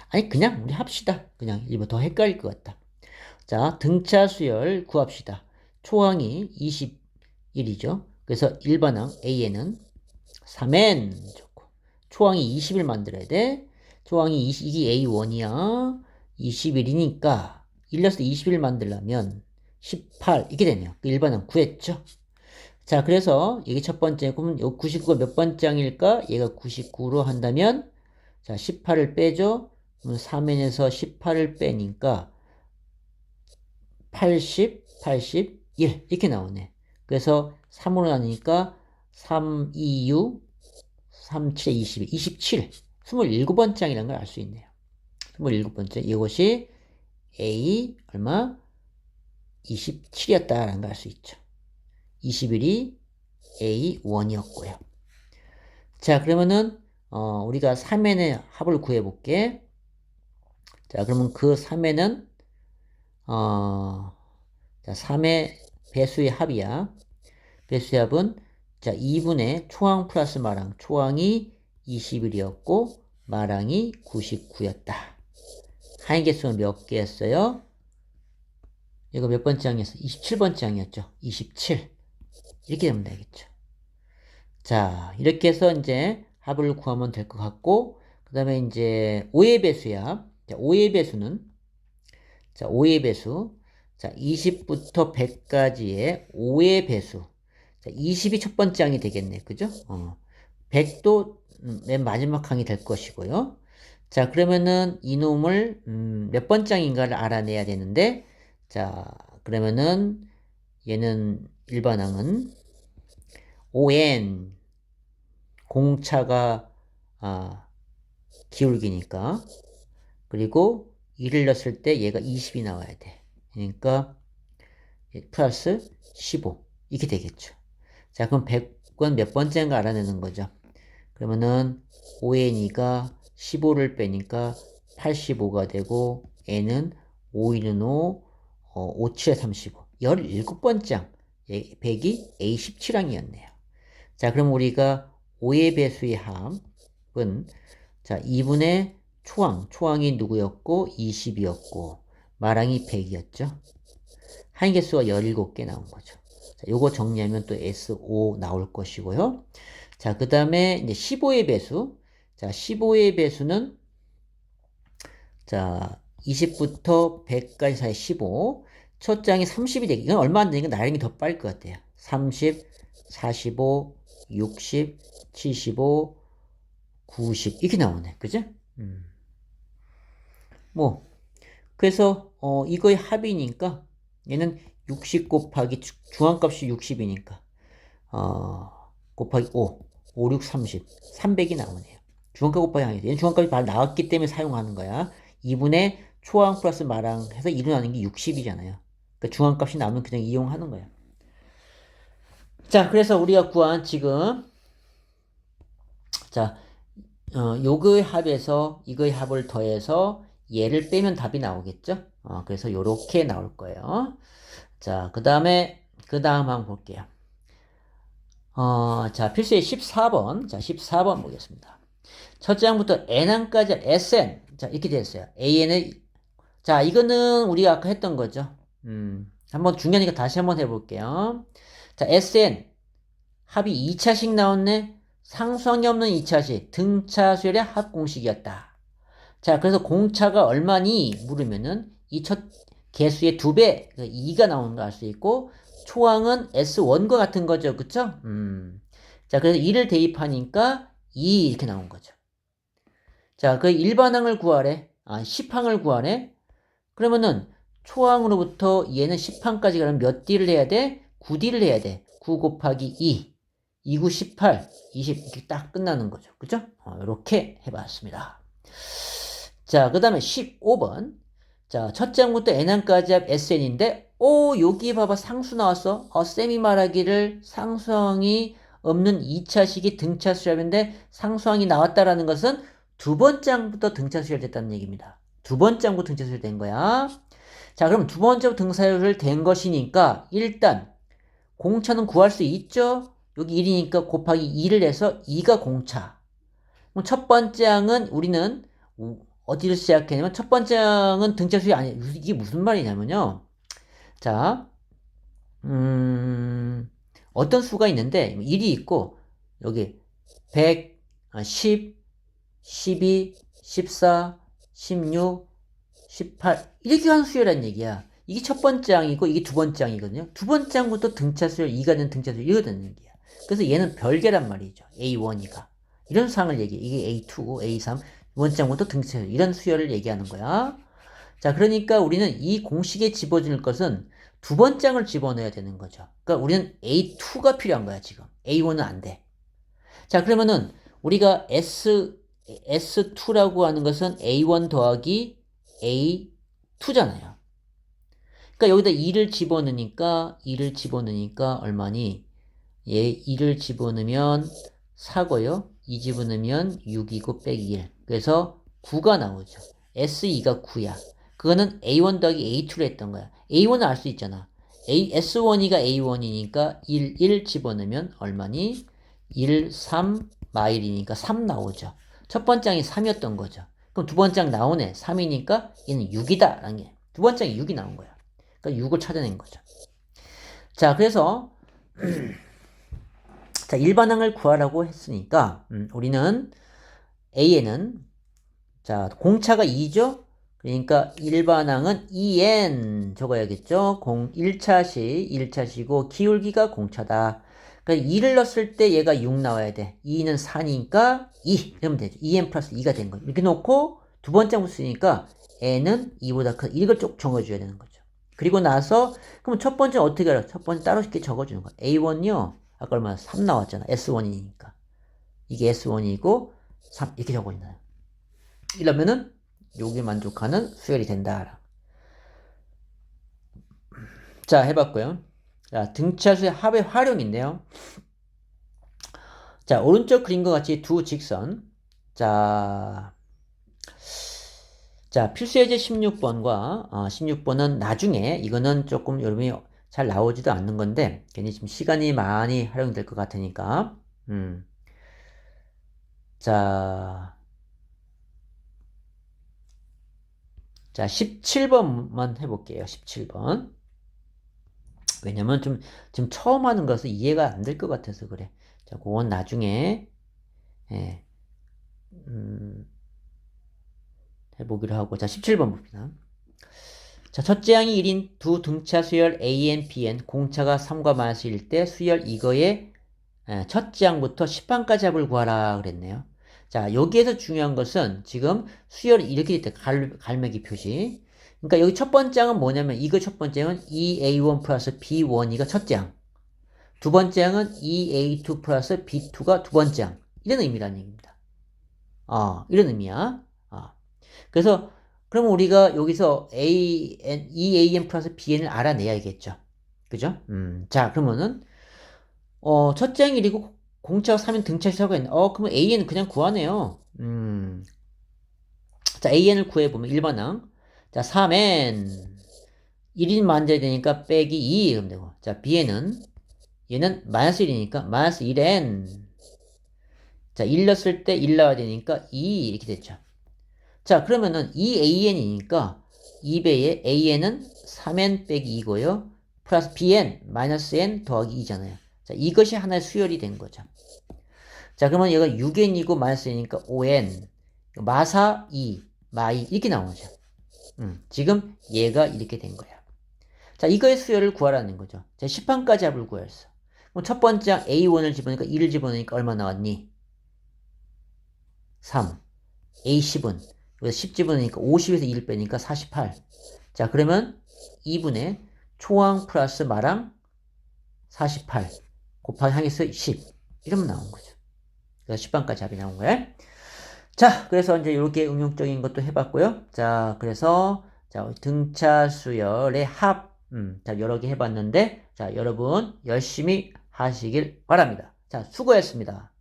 아니 그냥 우리 합시다. 그냥 일부 더 헷갈릴 것 같다. 자, 등차 수열 구합시다. 초항이 21이죠. 그래서 일반항 A에는 3n 좋고 초항이 20을 만들어야 돼. 초항이 20, 이게 A1이야. 21이니까 1넣어서 20을 만들려면 18 이렇게 되네요. 일반항 구했죠. 자, 그래서 이게 첫 번째 그러면 99가 몇 번째 항일까? 얘가 99로 한다면 자, 18을 빼죠. 그럼 3n에서 18을 빼니까 80, 81 이렇게 나오네. 그래서 3으로 나누니까 3, 2, 6, 3, 7, 22, 27. 27번째 항이라는 걸 알 수 있네요. 27번째. 이것이 A 얼마? 27이었다라는 걸 알 수 있죠. 21이 A1이었고요. 자, 그러면은 우리가 3n의 합을 구해볼게. 자, 그러면 그 3n은 자, 3의 배수의 합이야. 배수의 합은 자, 2분의 초항 플러스 마랑. 초항이 21이었고 마랑이 99였다. 항의 개수는 몇 개였어요? 이거 몇 번째 항이었어? 27번째 항이었죠. 27. 이렇게 되면 되겠죠. 자, 이렇게 해서 이제 합을 구하면 될 것 같고, 그 다음에 이제 5의 배수야. 자, 5의 배수는, 자, 5의 배수. 자, 20부터 100까지의 5의 배수. 자, 20이 첫 번째 항이 되겠네. 그죠? 100도 맨 마지막 항이 될 것이고요. 자, 그러면은 이놈을, 몇 번째 항인가를 알아내야 되는데, 자, 그러면은 얘는 일반항은 ON 공차가 기울기니까 그리고 1을 넣었을 때 얘가 20이 나와야 돼. 그러니까 플러스 15 이렇게 되겠죠. 자, 그럼 100은 몇 번째인가 알아내는 거죠. 그러면은 ON이가 15를 빼니까 85가 되고 N은 5, 2는 5, 5, 7에 35 17번째 항 100이 A17항이었네요. 자, 그럼 우리가 5의 배수의 합은 자, 2분의 초항이 누구였고 20이었고 마랑이 100이었죠. 항의 개수가 17개 나온 거죠. 자, 요거 정리하면 또 S5 나올 것이고요. 자, 그 다음에 이제 15의 배수. 자, 15의 배수는 자, 20부터 100까지 사이 15. 첫 장이 30이 되기. 이건 얼마 안 되니까 나름이 더 빠를 것 같아요. 30, 45, 60, 75, 90 이렇게 나오네. 그죠? 뭐 그래서 이거의 합이니까 얘는 60 곱하기 중앙값이 60이니까 곱하기 5, 6, 30, 300이 나오네요. 중앙값 곱하기 항이 돼. 얘는 중앙값이 바로 나왔기 때문에 사용하는 거야. 2분의 초항 플러스 마랑 해서 일어나는 게 60이잖아요. 그러니까 중앙값이 나오면 그냥 이용하는 거야. 자, 그래서 우리가 구한 지금 자, 요거의 합에서 이거의 합을 더해서 얘를 빼면 답이 나오겠죠? 그래서 요렇게 나올 거예요. 자, 그 다음 한번 볼게요. 자, 필수의 14번. 자, 14번 보겠습니다. 첫째 항부터 n항까지 sn. 자, 이렇게 되었어요. an의, 자, 이거는 우리가 아까 했던 거죠. 한번 중요하니까 다시 한번 해볼게요. 자, sn. 합이 2차식 나왔네. 상수항이 없는 2차식. 등차 수열의 합 공식이었다. 자, 그래서 공차가 얼마니? 물으면은 이 첫 개수의 2배, 2가 나오는 거 알 수 있고, 초항은 S1과 같은 거죠. 그쵸? 자, 그래서 2를 대입하니까 2 이렇게 나온 거죠. 자, 그 일반항을 구하래. 10항을 구하래. 그러면은 초항으로부터 얘는 10항까지 가면 몇 D를 해야 돼? 9D를 해야 돼. 9 곱하기 2. 2, 9, 18, 20 이렇게 딱 끝나는 거죠. 그죠? 이렇게 해봤습니다. 자, 그 다음에 15번. 자, 첫째 항부터 n항까지 합 sn인데, 여기 봐봐. 상수 나왔어. 쌤이 말하기를 상수항이 없는 2차식이 등차 수열인데 상수항이 나왔다라는 것은 두 번째 항부터 등차 수열됐다는 얘기입니다. 두 번째 항부터 등차 수열된 거야. 자, 그럼 두 번째부터 등차 수열된 것이니까 일단 공차는 구할 수 있죠? 여기 1이니까 곱하기 2를 해서 2가 공차. 그럼 첫 번째 항은 우리는 어디를 시작했냐면 첫 번째 항은 등차 수열이 아니에요. 이게 무슨 말이냐면요. 자, 어떤 수가 있는데 1이 있고 여기 100, 10, 12, 14, 16, 18 이렇게 한 수열이란 얘기야. 이게 첫 번째 항이고 이게 두 번째 항이거든요. 두 번째 항부터 등차 수열 2가 된 등차 수열 1가 되는 얘기야. 그래서 얘는 별개란 말이죠. A1이가. 이런 상을 얘기해. 이게 A2고 A3 두 번째 항부터 등차 수열 이런 수열을 얘기하는 거야. 자, 그러니까 우리는 이 공식에 집어줄 것은 두 번째 항을 집어넣어야 되는 거죠. 그러니까 우리는 A2가 필요한 거야, 지금. A1은 안 돼. 자, 그러면은 우리가 S2라고 하는 것은 A1 더하기 A2잖아요. 그러니까 여기다 2를 집어넣으니까 얼마니? 2를 집어넣으면 4고요. 2 집어넣으면 6이고 빼기 1. 그래서 9가 나오죠. S2가 9야. 그거는 A1 더하기 A2로 했던 거야. A1은 알 수 있잖아. S1이가 A1이니까 1 집어넣으면 얼마니? 1, 3, 마일이니까 3 나오죠. 첫 번째 항이 3이었던 거죠. 그럼 두 번째 항 나오네. 3이니까 얘는 6이다. 라는 게. 두 번째 항이 6이 나온 거야. 그러니까 6을 찾아낸 거죠. 자, 그래서 자, 일반항을 구하라고 했으니까 우리는 A에는 자, 공차가 2죠? 그러니까 일반항은 2n 적어야겠죠? 1차시고 기울기가 공차다. 그러니까 2를 넣었을 때 얘가 6 나와야 돼. 2는 4니까 2 이러면 되죠. 2n 플러스 2가 된 거예요. 이렇게 놓고 두 번째 항 쓰니까 n은 2보다 큰 이걸 쭉 적어줘야 되는 거죠. 그리고 나서 그럼 첫 번째 어떻게 알아? 첫 번째 따로 쉽게 적어주는 거야. A1요. 아까 얼마나 3 나왔잖아. S1이니까. 이게 S1이고 3 이렇게 적어준다. 이러면은 요게 만족하는 수열이 된다. 자, 해봤고요. 자, 등차수의 합의 활용인데요. 자, 오른쪽 그림과 같이 두 직선. 자, 필수예제 16번과 16번은 나중에 이거는 조금 여러분이 잘 나오지도 않는 건데 괜히 지금 시간이 많이 활용될 것 같으니까 자, 17번만 해볼게요. 17번. 왜냐면 지금 처음 하는 것은 이해가 안 될 것 같아서 그래. 자, 그건 나중에, 예, 해보기로 하고. 자, 17번 봅시다. 자, 첫째 항이 1인 두 등차 수열 AN, BN, 공차가 3과 마이너스 1일 때 수열 이거의 첫째 항부터 10항까지 합을 구하라 그랬네요. 자, 여기에서 중요한 것은 지금 수열이 이렇게 돼. 갈매기 표시. 그러니까 여기 첫 번째 항은 뭐냐면 이거 첫 번째 항은 EA1 플러스 B1이가 첫째 항. 두 번째 항은 EA2 플러스 B2가 두 번째 항. 이런 의미라는 얘기입니다. 이런 의미야. 그래서 그럼 우리가 여기서 EAN 플러스 BN을 알아내야겠죠. 그죠? 자, 그러면은 첫째 항이 1이고 공차와 3인 등차 시사가 있네. 그러면 AN은 그냥 구하네요. 자, AN을 구해보면 1번항. 자, 3N. 1인 만져야 되니까 빼기 2 이러면 되고. 자, B에는 얘는 마이너스 1이니까 마이너스 1N. 자, 1 넣었을 때 1 나와야 되니까 2 이렇게 됐죠. 자, 그러면은 2AN이니까 2배의 AN은 3N 빼기 2고요. 플러스 BN 마이너스 N 더하기 2잖아요. 자, 이것이 하나의 수열이 된 거죠. 자, 그러면 얘가 6N이고 마이너스 N이니까 5N. 마사 2, 마이 이렇게 나오죠. 지금 얘가 이렇게 된 거야. 자, 이거의 수열을 구하라는 거죠. 자, 10항까지 합을 구했어. 그럼 첫 번째 항 A1을 집어넣으니까 2를 집어넣으니까 얼마 나왔니? 3. A10은 여기서 10 집어넣으니까 50에서 2를 빼니까 48. 자, 그러면 2분의 초항 플러스 마랑 48 곱하기 항에서 10 이러면 나온 거죠. 그래서 10항까지 합이 나온 거예요. 자, 그래서 이제 이렇게 응용적인 것도 해봤고요. 자, 그래서 자, 등차 수열의 합, 자, 여러 개 해봤는데, 자, 여러분 열심히 하시길 바랍니다. 자, 수고했습니다.